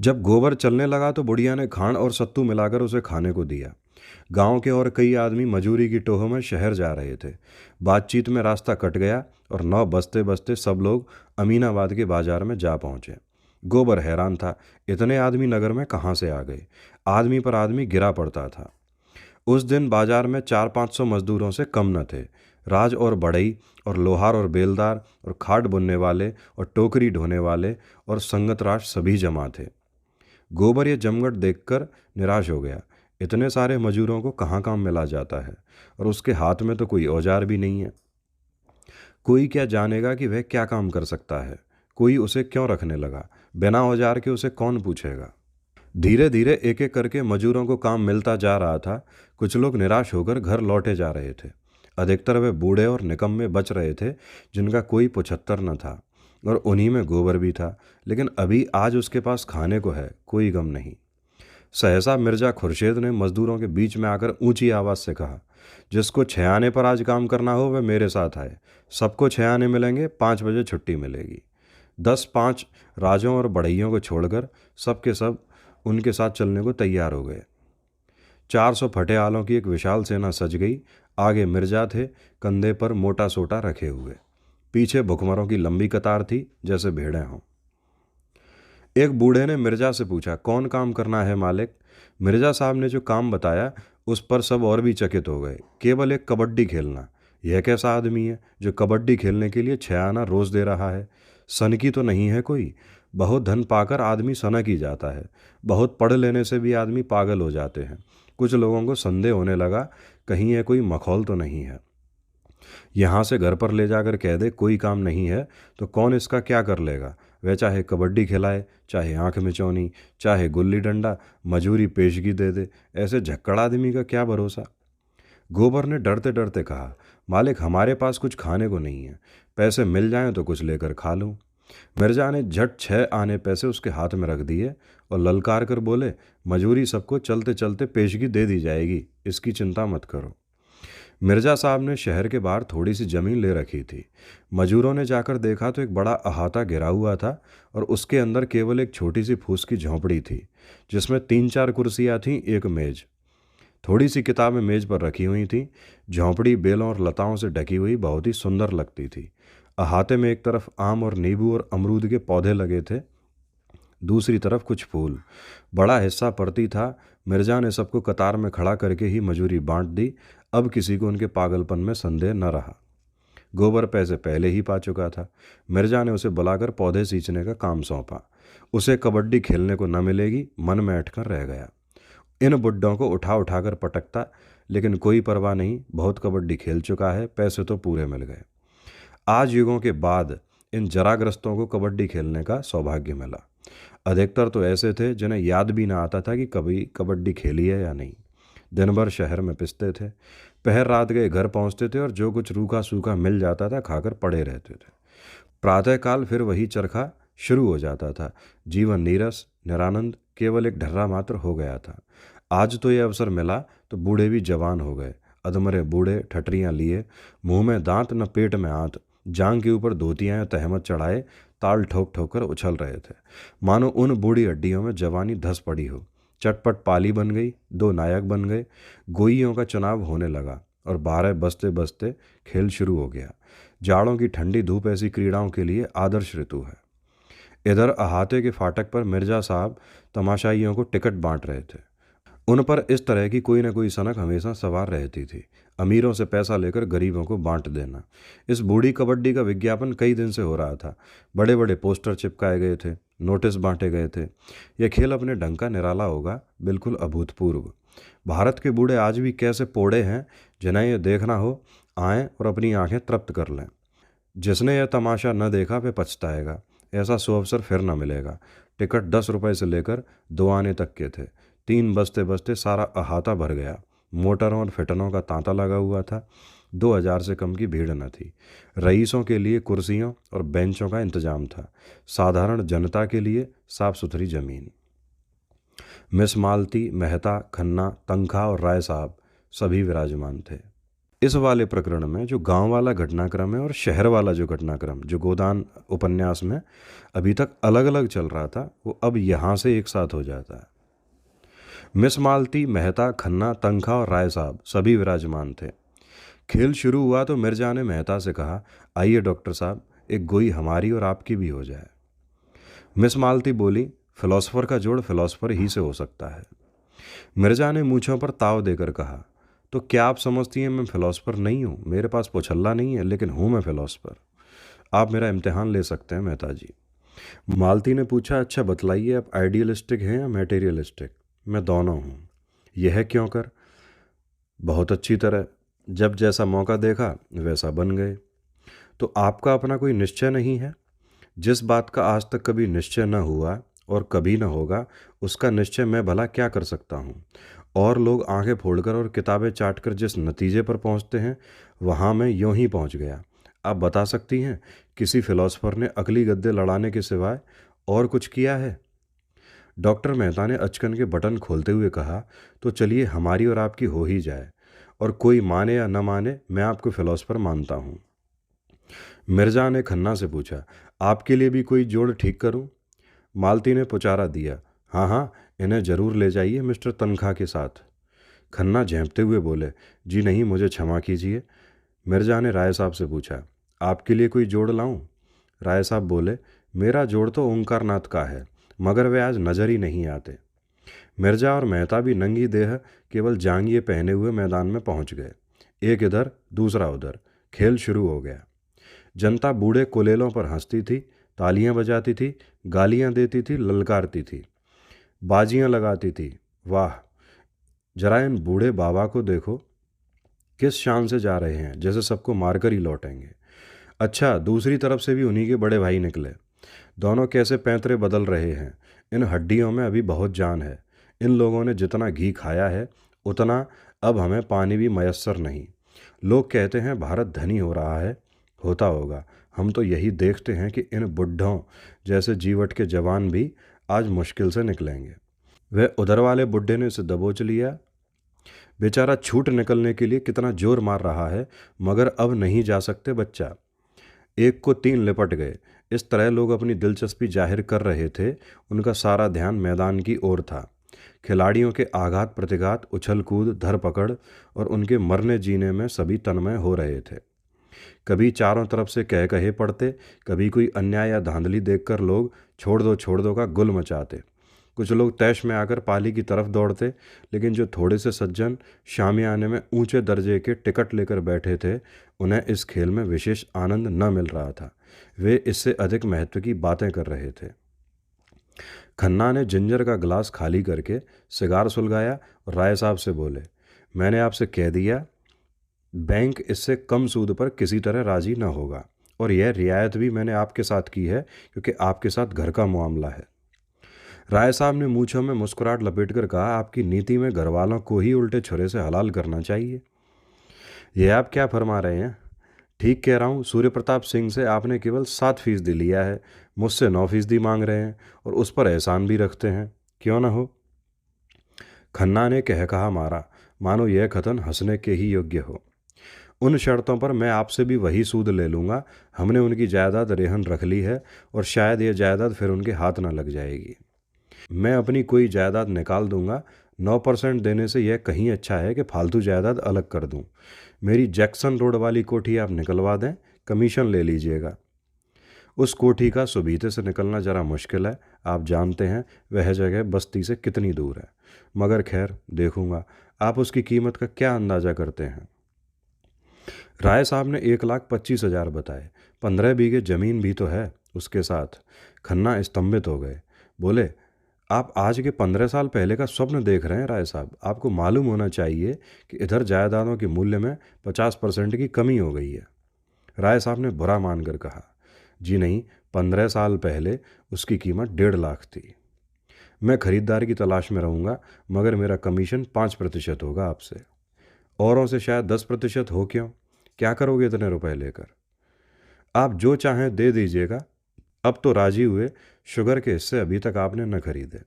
जब गोबर चलने लगा तो बुढ़िया ने खांड और सत्तू मिलाकर उसे खाने को दिया। गांव के और कई आदमी मजूरी की टोह में शहर जा रहे थे। बातचीत में रास्ता कट गया और 9 बजते बजते सब लोग अमीनाबाद के बाजार में जा पहुंचे। गोबर हैरान था, इतने आदमी नगर में कहाँ से आ गए। आदमी पर आदमी गिरा पड़ता था। उस दिन बाजार में 400-500 मजदूरों से कम न थे। राज और बढ़ई और लोहार और बेलदार और खाट बुनने वाले और टोकरी ढोने वाले और संगतराश सभी जमा थे। गोबर ये जमघट देखकर निराश हो गया। इतने सारे मजूरों को कहाँ काम मिला जाता है, और उसके हाथ में तो कोई औजार भी नहीं है। कोई क्या जानेगा कि वह क्या काम कर सकता है, कोई उसे क्यों रखने लगा, बिना औजार के उसे कौन पूछेगा। धीरे धीरे एक एक करके मजूरों को काम मिलता जा रहा था। कुछ लोग निराश होकर घर लौटे जा रहे थे। अधिकतर वे बूढ़े और निकम्मे बच रहे थे जिनका कोई पुछत्तर न था, और उन्हीं में गोबर भी था। लेकिन अभी आज उसके पास खाने को है, कोई गम नहीं। सहसा मिर्जा खुर्शेद ने मजदूरों के बीच में आकर ऊंची आवाज से कहा, जिसको 6 आने पर आज काम करना हो वह मेरे साथ आए। सबको 6 आने मिलेंगे, 5 बजे छुट्टी मिलेगी। 10-5 राजों और बढ़इयों को छोड़कर सबके सब उनके साथ चलने को तैयार हो गए। 400 फटे आलों की एक विशाल सेना सज गई। आगे मिर्जा थे, कंधे पर मोटा सोटा रखे हुए। पीछे भुखमरों की लंबी कतार थी, जैसे भेड़ें हों। एक बूढ़े ने मिर्जा से पूछा, कौन काम करना है मालिक? मिर्जा साहब ने जो काम बताया उस पर सब और भी चकित हो गए। केवल एक कबड्डी खेलना, यह कैसा आदमी है जो कबड्डी खेलने के लिए 6 आना रोज दे रहा है? सनकी तो नहीं है कोई? बहुत धन पाकर आदमी सनक ही जाता है, बहुत पढ़ लेने से भी आदमी पागल हो जाते हैं। कुछ लोगों को संदेह होने लगा, कहीं यह कोई मखौल तो नहीं है। यहाँ से घर पर ले जाकर कह दे कोई काम नहीं है, तो कौन इसका क्या कर लेगा? वह चाहे कबड्डी खिलाए, चाहे आंख मिचौनी, चाहे गुल्ली डंडा, मजूरी पेशगी दे दे। ऐसे झक्कड़ आदमी का क्या भरोसा। गोबर ने डरते डरते कहा, मालिक हमारे पास कुछ खाने को नहीं है, पैसे मिल जाएं तो कुछ लेकर खा लूं। मिर्जा ने झट 6 आने पैसे उसके हाथ में रख दिए और ललकार कर बोले, मजूरी सबको चलते चलते पेशगी दे दी जाएगी, इसकी चिंता मत करो। मिर्जा साहब ने शहर के बाहर थोड़ी सी जमीन ले रखी थी। मजूरों ने जाकर देखा तो एक बड़ा अहाता घिरा हुआ था और उसके अंदर केवल एक छोटी सी फूस की झोंपड़ी थी, जिसमें 3-4 कुर्सियां थीं, एक मेज। थोड़ी सी किताबें मेज पर रखी हुई थीं। झोंपड़ी बेलों और लताओं से ढकी हुई बहुत ही सुंदर लगती थी। अहाते में एक तरफ आम और नींबू और अमरूद के पौधे लगे थे, दूसरी तरफ कुछ फूल। बड़ा हिस्सा परती था। मिर्जा ने सबको कतार में खड़ा करके ही मजूरी बांट दी। अब किसी को उनके पागलपन में संदेह न रहा। गोबर पैसे पहले ही पा चुका था। मिर्जा ने उसे बुलाकर पौधे सींचने का काम सौंपा। उसे कबड्डी खेलने को न मिलेगी, मन में अटकर रह गया। इन बुड्ढों को उठा उठाकर पटकता, लेकिन कोई परवाह नहीं, बहुत कबड्डी खेल चुका है, पैसे तो पूरे मिल गए। आज युगों के बाद इन जराग्रस्तों को कबड्डी खेलने का सौभाग्य मिला। अधिकतर तो ऐसे थे जिन्हें याद भी ना आता था कि कभी कबड्डी खेली है या नहीं। दिन भर शहर में पिसते थे, पहर रात गए घर पहुंचते थे और जो कुछ रूखा सूखा मिल जाता था खाकर पड़े रहते थे। प्रातःकाल फिर वही चरखा शुरू हो जाता था। जीवन नीरस निरानंद केवल एक ढर्रा मात्र हो गया था। आज तो यह अवसर मिला तो बूढ़े भी जवान हो गए। अधमरे बूढ़े ठटरियां लिए, मुंह में दांत न पेट में आंत, जांग के ऊपर धोतियां या तहमत चढ़ाए ताल ठोक ठोक कर उछल रहे थे, मानो उन बूढ़ी हड्डियों में जवानी धस पड़ी हो। चटपट पाली बन गई, 2 नायक बन गए। गोइयों का चुनाव होने लगा और 12 बजते बजते खेल शुरू हो गया। जाड़ों की ठंडी धूप ऐसी क्रीड़ाओं के लिए आदर्श ऋतु है। इधर अहाते के फाटक पर मिर्जा साहब तमाशाइयों को टिकट बांट रहे थे। उन पर इस तरह की कोई ना कोई सनक हमेशा सवार रहती थी। अमीरों से पैसा लेकर गरीबों को बांट देना। इस बूढ़ी कबड्डी का विज्ञापन कई दिन से हो रहा था। बड़े बड़े पोस्टर चिपकाए गए थे, नोटिस बांटे गए थे। यह खेल अपने ढंग का निराला होगा, बिल्कुल अभूतपूर्व। भारत के बूढ़े आज भी कैसे पोड़े हैं, जिन्हें यह देखना हो आएँ और अपनी आंखें तृप्त कर लें। जिसने यह तमाशा न देखा वह पछताएगा। ऐसा सुअवसर फिर न मिलेगा। टिकट 10 रुपए से लेकर 2 आने तक के थे। 3 बजते बजते सारा अहाता भर गया। मोटरों और फिटनों का तांता लगा हुआ था। 2000 से कम की भीड़ न थी। रईसों के लिए कुर्सियों और बेंचों का इंतजाम था, साधारण जनता के लिए साफ सुथरी जमीन। मिस मालती, मेहता, खन्ना, तनखा और राय साहब सभी विराजमान थे। इस वाले प्रकरण में जो गांव वाला घटनाक्रम है और शहर वाला जो घटनाक्रम जो गोदान उपन्यास में अभी तक अलग अलग चल रहा था, वो अब यहाँ से एक साथ हो जाता है। मिस मालती, मेहता, खन्ना, तनखा और राय साहब सभी विराजमान थे। खेल शुरू हुआ तो मिर्जा ने मेहता से कहा, आइए डॉक्टर साहब, एक गोई हमारी और आपकी भी हो जाए। मिस मालती बोली, फिलोसफर का जोड़ फिलोसफर ही से हो सकता है। मिर्जा ने मूंछों पर ताव देकर कहा, तो क्या आप समझती हैं मैं फिलोसफर नहीं हूँ? मेरे पास पोछल्ला नहीं है, लेकिन हूँ मैं फिलोसफर। आप मेरा इम्तिहान ले सकते हैं मेहता जी। मालती ने पूछा, अच्छा बतलाइए, आप आइडियलिस्टिक हैं या मटेरियलिस्टिक? मैं दोनों हूँ। यह क्यों कर? बहुत अच्छी तरह। जब जैसा मौका देखा वैसा बन गए। तो आपका अपना कोई निश्चय नहीं है? जिस बात का आज तक कभी निश्चय न हुआ और कभी न होगा, उसका निश्चय मैं भला क्या कर सकता हूँ? और लोग आंखें फोड़कर और किताबें चाटकर जिस नतीजे पर पहुँचते हैं, वहाँ मैं यूं ही पहुँच गया। आप बता सकती हैं किसी फिलोसफर ने अकली गद्दे लड़ाने के सिवाय और कुछ किया है? डॉक्टर मेहता ने अचकन के बटन खोलते हुए कहा, तो चलिए हमारी और आपकी हो ही जाए, और कोई माने या न माने मैं आपको फिलोसफर मानता हूँ। मिर्जा ने खन्ना से पूछा, आपके लिए भी कोई जोड़ ठीक करूँ? मालती ने पुचारा दिया, हाँ हाँ, इन्हें जरूर ले जाइए मिस्टर तनखा के साथ। खन्ना झेंपते हुए बोले, जी नहीं, मुझे क्षमा कीजिए। मिर्जा ने राय साहब से पूछा, आपके लिए कोई जोड़ लाऊं? राय साहब बोले, मेरा जोड़ तो ओंकारनाथ का है, मगर वे आज नजर ही नहीं आते। मिर्जा और मेहता भी नंगी देह केवल जांघिए पहने हुए मैदान में पहुंच गए। एक इधर दूसरा उधर। खेल शुरू हो गया। जनता बूढ़े कोलेलों पर हंसती थी, तालियां बजाती थी, गालियां देती थी, ललकारती थी, बाजियां लगाती थी। वाह, जरा इन बूढ़े बाबा को देखो, किस शान से जा रहे हैं, जैसे सबको मारकर ही लौटेंगे। अच्छा, दूसरी तरफ से भी उन्हीं के बड़े भाई निकले। दोनों कैसे पैंतरे बदल रहे हैं। इन हड्डियों में अभी बहुत जान है। इन लोगों ने जितना घी खाया है, उतना अब हमें पानी भी मयस्सर नहीं। लोग कहते हैं भारत धनी हो रहा है, होता होगा। हम तो यही देखते हैं कि इन बुढ़ों जैसे जीवट के जवान भी आज मुश्किल से निकलेंगे। वह उधर वाले बुढ़े ने उसे दबोच लिया। बेचारा छूट निकलने के लिए कितना जोर मार रहा है, मगर अब नहीं जा सकते बच्चा। एक को 3 लिपट गए। इस तरह लोग अपनी दिलचस्पी जाहिर कर रहे थे। उनका सारा ध्यान मैदान की ओर था। खिलाड़ियों के आघात प्रतिघात, उछल कूद, धरपकड़ और उनके मरने जीने में सभी तन्मय हो रहे थे। कभी चारों तरफ से कह कहे पड़ते, कभी कोई अन्याय या धांधली देखकर लोग छोड़ दो का गुल मचाते। कुछ लोग तैश में आकर पाली की तरफ दौड़ते, लेकिन जो थोड़े से सज्जन शामियाने में ऊंचे दर्जे के टिकट लेकर बैठे थे, उन्हें इस खेल में विशेष आनंद न मिल रहा था। वे इससे अधिक महत्व की बातें कर रहे थे। खन्ना ने जिंजर का गिलास खाली करके सिगार सुलगाया और राय साहब से बोले, मैंने आपसे कह दिया, बैंक इससे कम सूद पर किसी तरह राजी न होगा, और यह रियायत भी मैंने आपके साथ की है, क्योंकि आपके साथ घर का मामला है। राय साहब ने मूंछों में मुस्कुराहट लपेटकर कहा, आपकी नीति में घर वालों को ही उल्टे छुरे से हलाल करना चाहिए। यह आप क्या फरमा रहे हैं? ठीक कह रहा हूँ। सूर्य प्रताप सिंह से आपने केवल 7% लिया है, मुझसे 9% मांग रहे हैं, और उस पर एहसान भी रखते हैं। क्यों ना हो? खन्ना ने कह कहा मारा, मानो यह कथन हंसने के ही योग्य हो। उन शर्तों पर मैं आपसे भी वही सूद ले लूँगा। हमने उनकी जायदाद रेहन रख ली है, और शायद यह जायदाद फिर उनके हाथ न लग जाएगी। मैं अपनी कोई जायदाद निकाल दूंगा। 9% देने से यह कहीं अच्छा है कि फालतू जायदाद अलग कर दूं। मेरी जैक्सन रोड वाली कोठी आप निकलवा दें, कमीशन ले लीजिएगा। उस कोठी का सुबीते से निकलना जरा मुश्किल है, आप जानते हैं वह जगह बस्ती से कितनी दूर है। मगर खैर देखूंगा, आप उसकी कीमत का क्या अंदाजा करते हैं? राय साहब ने 1,25,000 बताए। 15 बीघे जमीन भी तो है उसके साथ। खन्ना स्तंभित हो गए। बोले, आप आज के 15 साल पहले का स्वप्न देख रहे हैं राय साहब। आपको मालूम होना चाहिए कि इधर जायदादों के मूल्य में 50% की कमी हो गई है। राय साहब ने बुरा मानकर कहा, जी नहीं, 15 साल पहले उसकी कीमत 1.5 लाख थी। मैं खरीदार की तलाश में रहूंगा, मगर मेरा कमीशन 5% होगा आपसे। औरों से शायद 10% हो। क्यों? क्या करोगे इतने रुपए लेकर? आप जो चाहें दे दीजिएगा। अब तो राजी हुए। शुगर के हिस्से अभी तक आपने न खरीदे,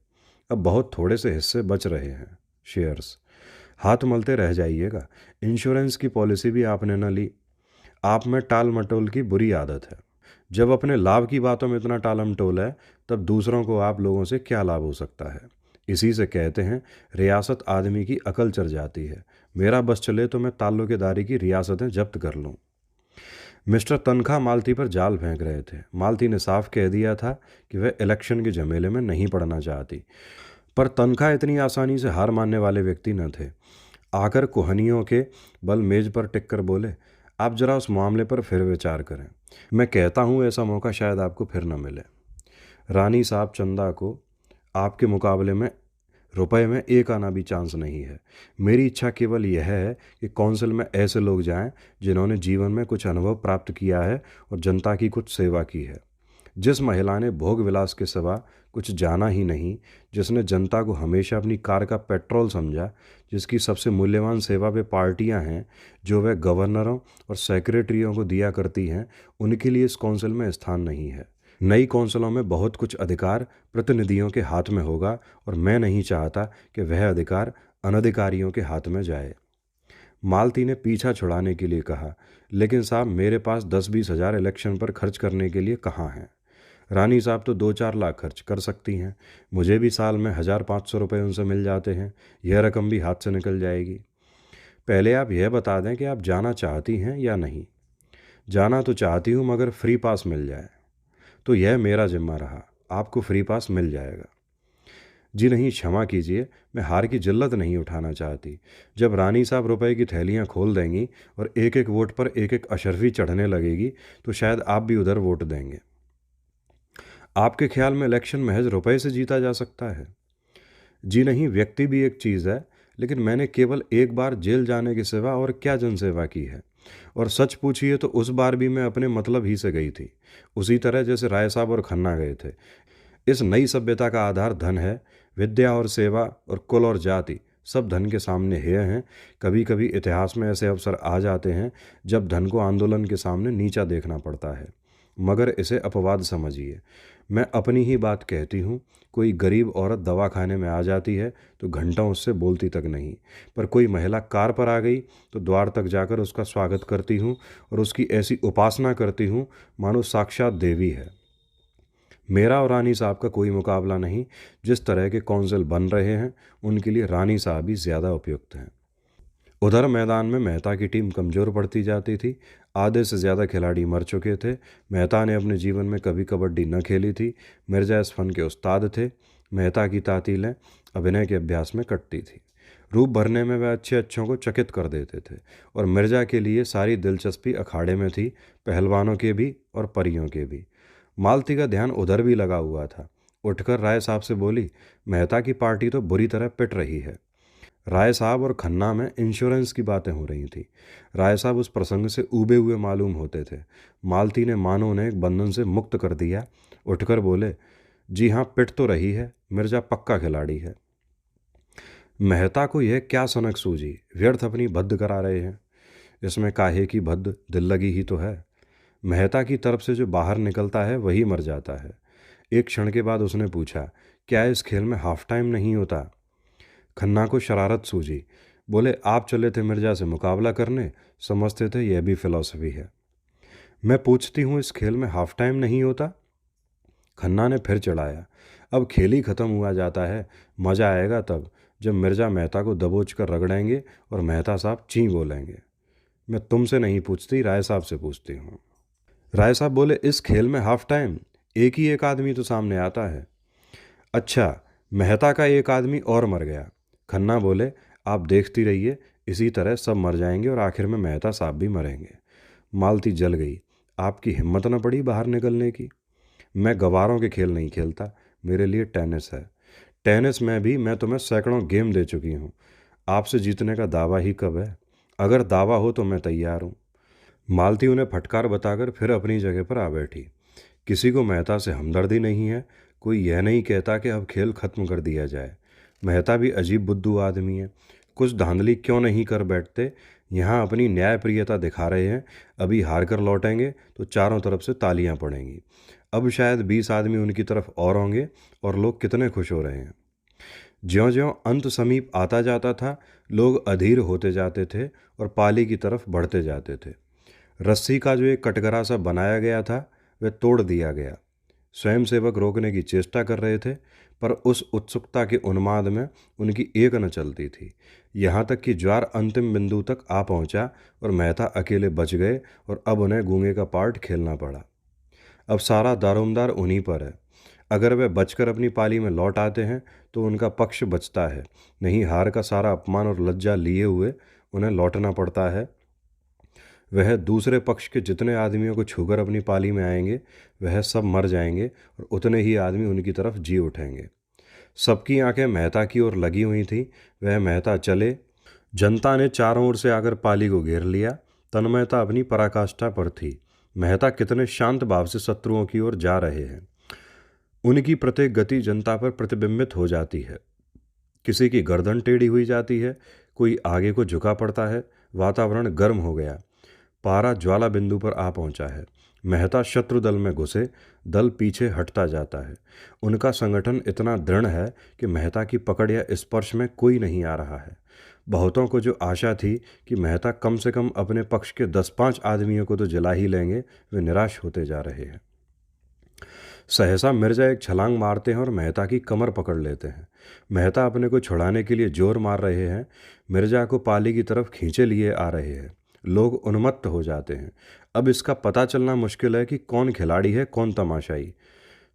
अब बहुत थोड़े से हिस्से बच रहे हैं, शेयर्स। हाथ मलते रह जाइएगा। इंश्योरेंस की पॉलिसी भी आपने न ली। आप में टाल मटोल की बुरी आदत है। जब अपने लाभ की बातों में इतना टालम टोल है, तब दूसरों को आप लोगों से क्या लाभ हो सकता है? इसी से कहते हैं, रियासत आदमी की अकल चढ़ जाती है। मेरा बस चले तो मैं ताल्लुकेदारी की रियासतें जब्त कर लूँ। मिस्टर तनख्वाह मालती पर जाल फेंक रहे थे। मालती ने साफ कह दिया था कि वह इलेक्शन के झमेले में नहीं पड़ना चाहती, पर तनख्वाह इतनी आसानी से हार मानने वाले व्यक्ति न थे। आकर कोहनियों के बल मेज पर टिक कर बोले, आप जरा उस मामले पर फिर विचार करें। मैं कहता हूँ ऐसा मौका शायद आपको फिर न मिले। रानी साहब, चंदा को आपके मुकाबले में रुपए में एक आना भी चांस नहीं है। मेरी इच्छा केवल यह है कि काउंसिल में ऐसे लोग जाएं जिन्होंने जीवन में कुछ अनुभव प्राप्त किया है और जनता की कुछ सेवा की है। जिस महिला ने भोग विलास के सिवा कुछ जाना ही नहीं, जिसने जनता को हमेशा अपनी कार का पेट्रोल समझा, जिसकी सबसे मूल्यवान सेवा वे पार्टियां हैं जो वह गवर्नरों और सेक्रेटरियों को दिया करती हैं, उनके लिए इस काउंसिल में स्थान नहीं है। नई कौंसलों में बहुत कुछ अधिकार प्रतिनिधियों के हाथ में होगा, और मैं नहीं चाहता कि वह अधिकार अनधिकारियों के हाथ में जाए। मालती ने पीछा छुड़ाने के लिए कहा, लेकिन साहब, मेरे पास 10-20 हज़ार इलेक्शन पर खर्च करने के लिए कहाँ हैं? रानी साहब तो 2-4 लाख खर्च कर सकती हैं। मुझे भी साल में 1,500 रुपये उनसे मिल जाते हैं। यह रकम भी हाथ से निकल जाएगी। पहले आप यह बता दें कि आप जाना चाहती हैं या नहीं। जाना तो चाहती हूँ, मगर फ्री पास मिल जाए तो यह मेरा जिम्मा रहा। आपको फ्री पास मिल जाएगा। जी नहीं, क्षमा कीजिए, मैं हार की जिल्लत नहीं उठाना चाहती। जब रानी साहब रुपए की थैलियां खोल देंगी और एक एक वोट पर एक एक अशर्फी चढ़ने लगेगी, तो शायद आप भी उधर वोट देंगे। आपके ख्याल में इलेक्शन महज रुपए से जीता जा सकता है? जी नहीं, व्यक्ति भी एक चीज़ है, लेकिन मैंने केवल एक बार जेल जाने के सिवा और क्या जनसेवा की है। और सच पूछिए तो उस बार भी मैं अपने मतलब ही से गई थी, उसी तरह जैसे राय साहब और खन्ना गए थे। इस नई सभ्यता का आधार धन है। विद्या और सेवा और कुल और जाति सब धन के सामने हेय हैं। कभी कभी इतिहास में ऐसे अवसर आ जाते हैं जब धन को आंदोलन के सामने नीचा देखना पड़ता है, मगर इसे अपवाद समझिए। मैं अपनी ही बात कहती हूँ। कोई गरीब औरत दवा खाने में आ जाती है तो घंटों उससे बोलती तक नहीं, पर कोई महिला कार पर आ गई तो द्वार तक जाकर उसका स्वागत करती हूँ और उसकी ऐसी उपासना करती हूँ मानो साक्षात देवी है। मेरा और रानी साहब का कोई मुकाबला नहीं। जिस तरह के कौंसिल बन रहे हैं, उनके लिए रानी साहब ही ज़्यादा उपयुक्त हैं। उधर मैदान में मेहता की टीम कमज़ोर पड़ती जाती थी। आधे से ज़्यादा खिलाड़ी मर चुके थे। मेहता ने अपने जीवन में कभी कबड्डी न खेली थी। मिर्जा इस फन के उस्ताद थे। मेहता की तातीलें अभिनय के अभ्यास में कटती थी। रूप भरने में वह अच्छे अच्छों को चकित कर देते थे, और मिर्जा के लिए सारी दिलचस्पी अखाड़े में थी, पहलवानों के भी और परियों के भी। मालती का ध्यान उधर भी लगा हुआ था। उठकर राय साहब से बोली, मेहता की पार्टी तो बुरी तरह पिट रही है। राय साहब और खन्ना में इंश्योरेंस की बातें हो रही थी। राय साहब उस प्रसंग से ऊबे हुए मालूम होते थे। मालती ने मानो उन्हें एक बंधन से मुक्त कर दिया। उठकर बोले, जी हाँ, पिट तो रही है। मिर्जा पक्का खिलाड़ी है। मेहता को यह क्या सनक सूझी? व्यर्थ अपनी भद्द करा रहे हैं। इसमें काहे की भद्द, दिल लगी ही तो है। मेहता की तरफ से जो बाहर निकलता है वही मर जाता है। एक क्षण के बाद उसने पूछा, क्या इस खेल में हाफ टाइम नहीं होता? खन्ना को शरारत सूझी। बोले, आप चले थे मिर्जा से मुकाबला करने, समझते थे यह भी फिलॉसफी है। मैं पूछती हूँ, इस खेल में हाफ टाइम नहीं होता? खन्ना ने फिर चढ़ाया, अब खेल ही खत्म हुआ जाता है। मज़ा आएगा तब जब मिर्जा मेहता को दबोच कर रगड़ेंगे और मेहता साहब ची बोलेंगे। मैं तुमसे नहीं पूछती, राय साहब से पूछती हूँ। राय साहब बोले, इस खेल में हाफ टाइम एक ही एक आदमी तो सामने आता है। अच्छा, मेहता का एक आदमी और मर गया। खन्ना बोले, आप देखती रहिए, इसी तरह सब मर जाएंगे और आखिर में मेहता साहब भी मरेंगे। मालती जल गई। आपकी हिम्मत न पड़ी बाहर निकलने की? मैं गवारों के खेल नहीं खेलता, मेरे लिए टेनिस है। टेनिस में भी मैं तुम्हें सैकड़ों गेम दे चुकी हूँ। आपसे जीतने का दावा ही कब है? अगर दावा हो तो मैं तैयार हूँ। मालती उन्हें फटकार बताकर फिर अपनी जगह पर आ बैठी। किसी को मेहता से हमदर्दी नहीं है। कोई यह नहीं कहता कि अब खेल खत्म कर दिया जाए। मेहता भी अजीब बुद्धू आदमी है। कुछ धांधली क्यों नहीं कर बैठते? यहाँ अपनी न्यायप्रियता दिखा रहे हैं। अभी हार कर लौटेंगे तो चारों तरफ से तालियां पड़ेंगी। अब शायद 20 आदमी उनकी तरफ और होंगे और लोग कितने खुश हो रहे हैं। ज्यों-ज्यों अंत समीप आता जाता था, लोग अधीर होते जाते थे और पाली की तरफ बढ़ते जाते थे। रस्सी का जो एक कटघरा सा बनाया गया था, वह तोड़ दिया गया। स्वयंसेवक रोकने की चेष्टा कर रहे थे, पर उस उत्सुकता के उन्माद में उनकी एक न चलती थी। यहाँ तक कि ज्वार अंतिम बिंदु तक आ पहुँचा और मेहता अकेले बच गए और अब उन्हें गूंगे का पार्ट खेलना पड़ा। अब सारा दारोमदार उन्हीं पर है। अगर वे बचकर अपनी पाली में लौट आते हैं तो उनका पक्ष बचता है, नहीं हार का सारा अपमान और लज्जा लिए हुए उन्हें लौटना पड़ता है। वह दूसरे पक्ष के जितने आदमियों को छूकर अपनी पाली में आएंगे, वह सब मर जाएंगे और उतने ही आदमी उनकी तरफ जी उठेंगे। सबकी आंखें मेहता की ओर लगी हुई थी। वह मेहता चले। जनता ने चारों ओर से आकर पाली को घेर लिया। तन्मयता अपनी पराकाष्ठा पर थी। मेहता कितने शांत भाव से शत्रुओं की ओर जा रहे हैं। उनकी प्रत्येक गति जनता पर प्रतिबिंबित हो जाती है। किसी की गर्दन टेढ़ी हुई जाती है, कोई आगे को झुका पड़ता है। वातावरण गर्म हो गया। पारा ज्वाला बिंदु पर आ पहुंचा है। मेहता शत्रु दल में घुसे, दल पीछे हटता जाता है। उनका संगठन इतना दृढ़ है कि मेहता की पकड़ या स्पर्श में कोई नहीं आ रहा है। बहुतों को जो आशा थी कि मेहता कम से कम अपने पक्ष के 10-5 आदमियों को तो जला ही लेंगे, वे निराश होते जा रहे हैं। सहसा मिर्जा एक छलांग मारते हैं और मेहता की कमर पकड़ लेते हैं। मेहता अपने को छुड़ाने के लिए जोर मार रहे हैं। मिर्जा को पाली की तरफ खींचे लिए आ रहे हैं। लोग उन्मत्त हो जाते हैं। अब इसका पता चलना मुश्किल है कि कौन खिलाड़ी है, कौन तमाशाई।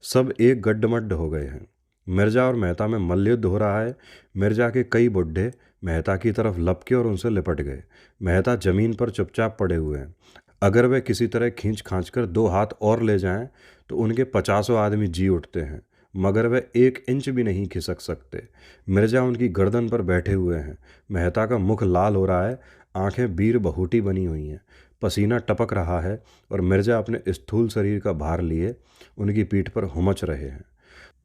सब एक गड्ढमड्ढ हो गए हैं। मिर्जा और मेहता में मल्लयुद्ध हो रहा है। मिर्जा के कई बुड्ढे मेहता की तरफ लपके और उनसे लिपट गए। मेहता जमीन पर चुपचाप पड़े हुए हैं। अगर वे किसी तरह खींच खांच कर 2 हाथ और ले जाएं, तो उनके 50 आदमी जी उठते हैं, मगर वे 1 इंच भी नहीं खिसक सकते। मिर्जा उनकी गर्दन पर बैठे हुए हैं। मेहता का मुख लाल हो रहा है, आंखें बीर बहूटी बनी हुई हैं, पसीना टपक रहा है और मिर्जा अपने स्थूल शरीर का भार लिए उनकी पीठ पर हुमच रहे हैं।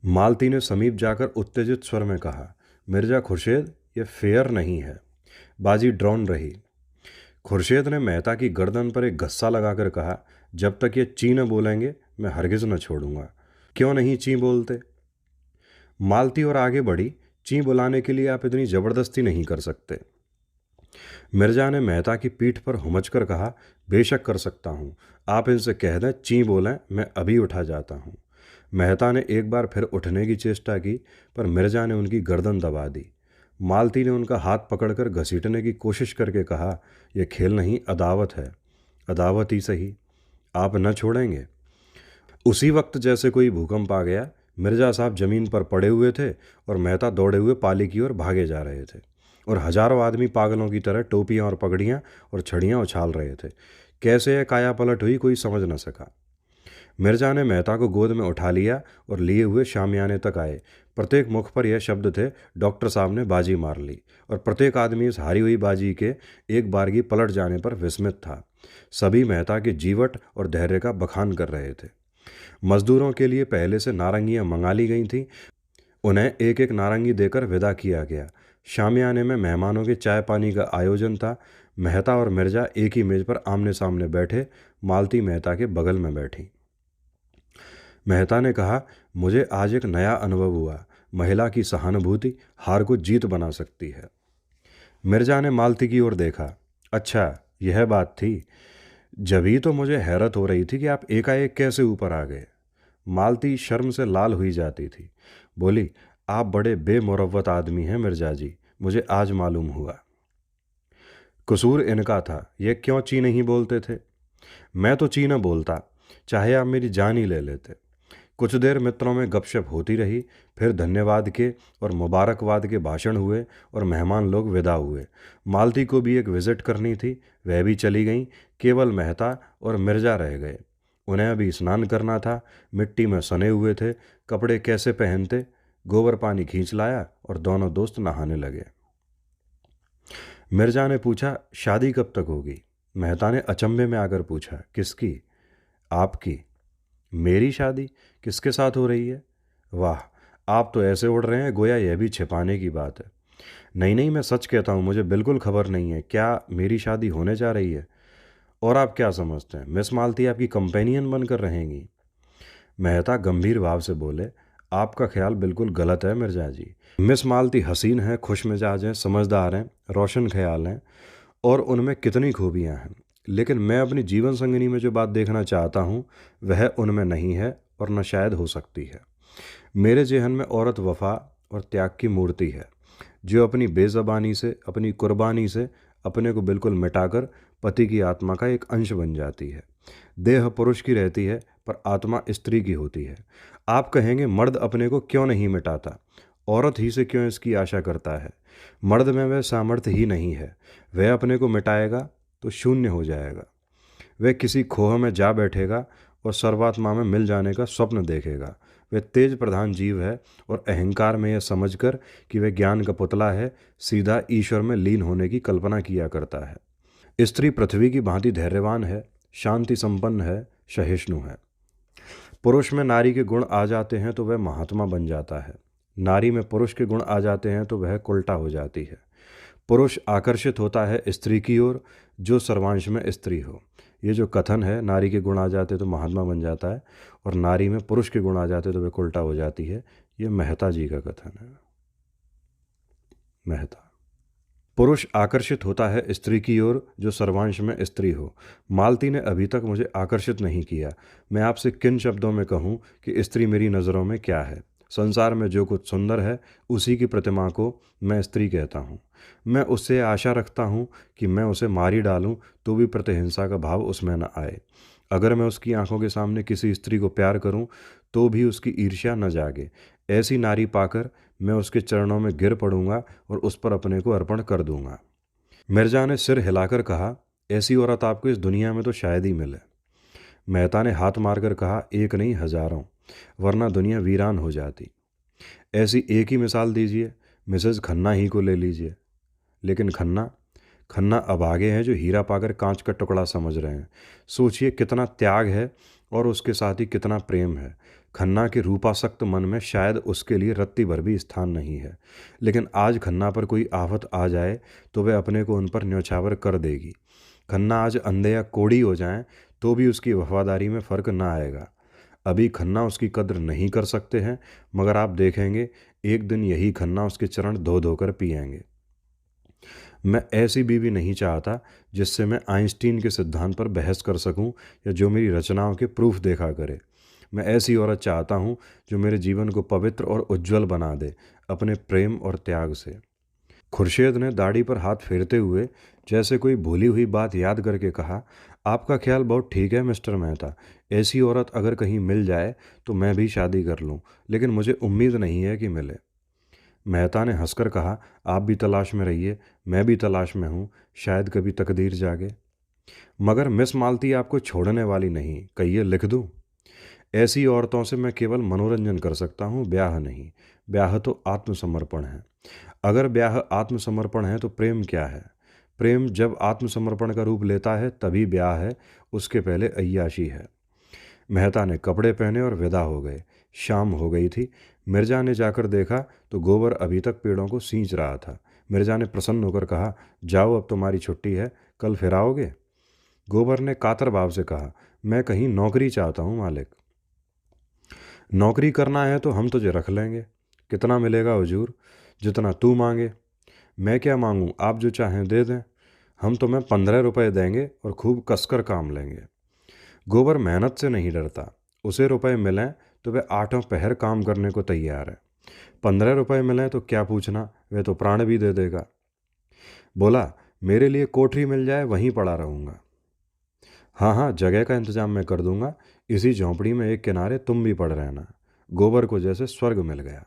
मालती ने समीप जाकर उत्तेजित स्वर में कहा, मिर्जा खुर्शीद, ये फेयर नहीं है। बाजी ड्रॉन रही। खुर्शीद ने मेहता की गर्दन पर एक गस्सा लगाकर कहा, जब तक ये ची न बोलेंगे मैं हरगिज न छोड़ूंगा। क्यों नहीं ची बोलते? मालती और आगे बढ़ी। ची बुलाने के लिए आप इतनी जबरदस्ती नहीं कर सकते। मिर्जा ने मेहता की पीठ पर हुमच कर कहा, बेशक कर सकता हूँ। आप इनसे कह दें ची बोलें, मैं अभी उठा जाता हूँ। मेहता ने एक बार फिर उठने की चेष्टा की, पर मिर्जा ने उनकी गर्दन दबा दी। मालती ने उनका हाथ पकड़कर घसीटने की कोशिश करके कहा, यह खेल नहीं, अदावत है। अदावत ही सही, आप न छोड़ेंगे? उसी वक्त जैसे कोई भूकंप आ गया। मिर्जा साहब जमीन पर पड़े हुए थे और मेहता दौड़े हुए पाली की ओर भागे जा रहे थे, और हजारों आदमी पागलों की तरह टोपियां और पगड़ियां और छड़ियां उछाल रहे थे। कैसे यह काया पलट हुई, कोई समझ न सका। मिर्जा ने मेहता को गोद में उठा लिया और लिए हुए शामियाने तक आए। प्रत्येक मुख पर यह शब्द थे, डॉक्टर साहब ने बाजी मार ली। और प्रत्येक आदमी इस हारी हुई बाजी के एक बारगी पलट जाने पर विस्मित था। सभी मेहता के जीवट और धैर्य का बखान कर रहे थे। मजदूरों के लिए पहले से नारंगियां मंगा ली गई थीं। उन्हें एक एक नारंगी देकर विदा किया गया। शामियाने में मेहमानों के चाय पानी का आयोजन था। मेहता और मिर्जा एक ही मेज पर आमने सामने बैठे। मालती मेहता के बगल में बैठी। मेहता ने कहा, मुझे आज एक नया अनुभव हुआ। महिला की सहानुभूति हार को जीत बना सकती है। मिर्जा ने मालती की ओर देखा। अच्छा, यह बात थी। जभी तो मुझे हैरत हो रही थी कि आप एकाएक कैसे ऊपर आ गए। मालती शर्म से लाल हुई जाती थी। बोली, आप बड़े बेमुरव्वत आदमी हैं मिर्जा जी, मुझे आज मालूम हुआ। कसूर इनका था। ये क्यों ची नहीं बोलते थे? मैं तो ची न बोलता। चाहे आप मेरी जान ही ले लेते। कुछ देर मित्रों में गपशप होती रही, फिर धन्यवाद के और मुबारकबाद के भाषण हुए और मेहमान लोग विदा हुए। मालती को भी एक विजिट करनी थी, वह भी चली गईं। केवल मेहता और मिर्जा रह गए। उन्हें अभी स्नान करना था, मिट्टी में सने हुए थे, कपड़े कैसे पहनते। गोबर पानी खींच लाया और दोनों दोस्त नहाने लगे। मिर्जा ने पूछा, शादी कब तक होगी? मेहता ने अचंभे में आकर पूछा, किसकी? आपकी। मेरी शादी किसके साथ हो रही है? वाह, आप तो ऐसे उड़ रहे हैं गोया यह भी छिपाने की बात है। नहीं नहीं, मैं सच कहता हूँ, मुझे बिल्कुल खबर नहीं है। क्या मेरी शादी होने जा रही है? और आप क्या समझते हैं, मिस मालती आपकी कंपेनियन बनकर रहेंगी? मेहता गंभीर भाव से बोले, आपका ख्याल बिल्कुल गलत है मिर्जा जी। मिस मालती हसीन हैं, खुश मिजाज हैं, समझदार हैं, रोशन ख्याल हैं और उनमें कितनी खूबियाँ हैं। लेकिन मैं अपनी जीवन संगिनी में जो बात देखना चाहता हूँ वह उनमें नहीं है और न शायद हो सकती है। मेरे जेहन में औरत वफा और त्याग की मूर्ति है, जो अपनी बेज़बानी से, अपनी कुर्बानी से अपने को बिल्कुल मिटाकर पति की आत्मा का एक अंश बन जाती है। देह पुरुष की रहती है पर आत्मा स्त्री की होती है। आप कहेंगे मर्द अपने को क्यों नहीं मिटाता, औरत ही से क्यों इसकी आशा करता है? मर्द में वह सामर्थ्य ही नहीं है। वह अपने को मिटाएगा तो शून्य हो जाएगा। वह किसी खोह में जा बैठेगा और सर्वात्मा में मिल जाने का स्वप्न देखेगा। वह तेज प्रधान जीव है और अहंकार में यह समझकर कि वह ज्ञान का पुतला है, सीधा ईश्वर में लीन होने की कल्पना किया करता है। स्त्री पृथ्वी की भांति धैर्यवान है, शांति संपन्न है, सहिष्णु है। पुरुष में नारी के गुण आ जाते हैं तो वह महात्मा बन जाता है। नारी में पुरुष के गुण आ जाते हैं तो वह उल्टा हो जाती है। पुरुष आकर्षित होता है स्त्री की ओर, जो सर्वांश में स्त्री हो। ये जो कथन है, नारी के गुण आ जाते तो महात्मा बन जाता है और नारी में पुरुष के गुण आ जाते तो वह उल्टा हो जाती है, ये मेहता जी का कथन है। मेहता। पुरुष आकर्षित होता है स्त्री की ओर, जो सर्वांश में स्त्री हो। मालती ने अभी तक मुझे आकर्षित नहीं किया। मैं आपसे किन शब्दों में कहूँ कि स्त्री मेरी नज़रों में क्या है? संसार में जो कुछ सुंदर है उसी की प्रतिमा को मैं स्त्री कहता हूँ। मैं उससे आशा रखता हूँ कि मैं उसे मारी डालूँ तो भी प्रतिहिंसा का भाव उसमें न आए। अगर मैं उसकी आंखों के सामने किसी स्त्री को प्यार करूं तो भी उसकी ईर्ष्या न जागे। ऐसी नारी पाकर मैं उसके चरणों में गिर पड़ूंगा और उस पर अपने को अर्पण कर दूंगा। मिर्जा ने सिर हिलाकर कहा, ऐसी औरत आपको इस दुनिया में तो शायद ही मिले। मेहता ने हाथ मारकर कहा, एक नहीं हजारों, वरना दुनिया वीरान हो जाती। ऐसी एक ही मिसाल दीजिए, मिसेज खन्ना ही को ले लीजिए। लेकिन खन्ना खन्ना अभागे हैं जो हीरा पाकर कांच का टुकड़ा समझ रहे हैं। सोचिए कितना त्याग है और उसके साथ ही कितना प्रेम है। खन्ना के रूपासक्त मन में शायद उसके लिए रत्ती भर भी स्थान नहीं है। लेकिन आज खन्ना पर कोई आफत आ जाए तो वह अपने को उन पर न्यौछावर कर देगी। खन्ना आज अंधे या कोड़ी हो जाएं तो भी उसकी वफादारी में फ़र्क ना आएगा। अभी खन्ना उसकी कद्र नहीं कर सकते हैं, मगर आप देखेंगे एक दिन यही खन्ना उसके चरण धो धोकर पिएंगे। मैं ऐसी बीवी नहीं चाहता जिससे मैं आइंस्टीन के सिद्धांत पर बहस कर सकूं या जो मेरी रचनाओं के प्रूफ देखा करे। मैं ऐसी औरत चाहता हूं जो मेरे जीवन को पवित्र और उज्जवल बना दे अपने प्रेम और त्याग से। खुर्शीद ने दाढ़ी पर हाथ फेरते हुए जैसे कोई भूली हुई बात याद करके कहा, आपका ख्याल बहुत ठीक है मिस्टर मेहता। ऐसी औरत अगर कहीं मिल जाए तो मैं भी शादी कर लूं, लेकिन मुझे उम्मीद नहीं है कि मिले। मेहता ने हंसकर कहा, आप भी तलाश में रहिए, मैं भी तलाश में हूँ, शायद कभी तकदीर जागे। मगर मिस मालती आपको छोड़ने वाली नहीं, कहिए लिख दूँ? ऐसी औरतों से मैं केवल मनोरंजन कर सकता हूँ, ब्याह नहीं। ब्याह तो आत्मसमर्पण है। अगर ब्याह आत्मसमर्पण है तो प्रेम क्या है? प्रेम जब आत्मसमर्पण का रूप लेता है तभी ब्याह है, उसके पहले अय्याशी है। मेहता ने कपड़े पहने और विदा हो गए। शाम हो गई थी। मिर्जा ने जाकर देखा तो गोबर अभी तक पेड़ों को सींच रहा था। मिर्जा ने प्रसन्न होकर कहा, जाओ अब तुम्हारी छुट्टी है, कल फिर आओगे? गोबर ने कातर भाव से कहा, मैं कहीं नौकरी चाहता हूँ मालिक। नौकरी करना है तो हम तुझे रख लेंगे। कितना मिलेगा हुजूर? जितना तू मांगे। मैं क्या मांगूँ, आप जो चाहें दे दें। हम तुम्हें 15 रुपये देंगे और खूब कसकर काम लेंगे। गोबर मेहनत से नहीं डरता। उसे रुपए मिलें तो वह आठों पहर काम करने को तैयार है। 15 रुपये मिलें तो क्या पूछना, वह तो प्राण भी दे देगा। बोला, मेरे लिए कोठरी मिल जाए वहीं पड़ा रहूँगा। हाँ हाँ, जगह का इंतजाम मैं कर दूंगा। इसी झोंपड़ी में एक किनारे तुम भी पड़ रहना। गोबर को जैसे स्वर्ग मिल गया।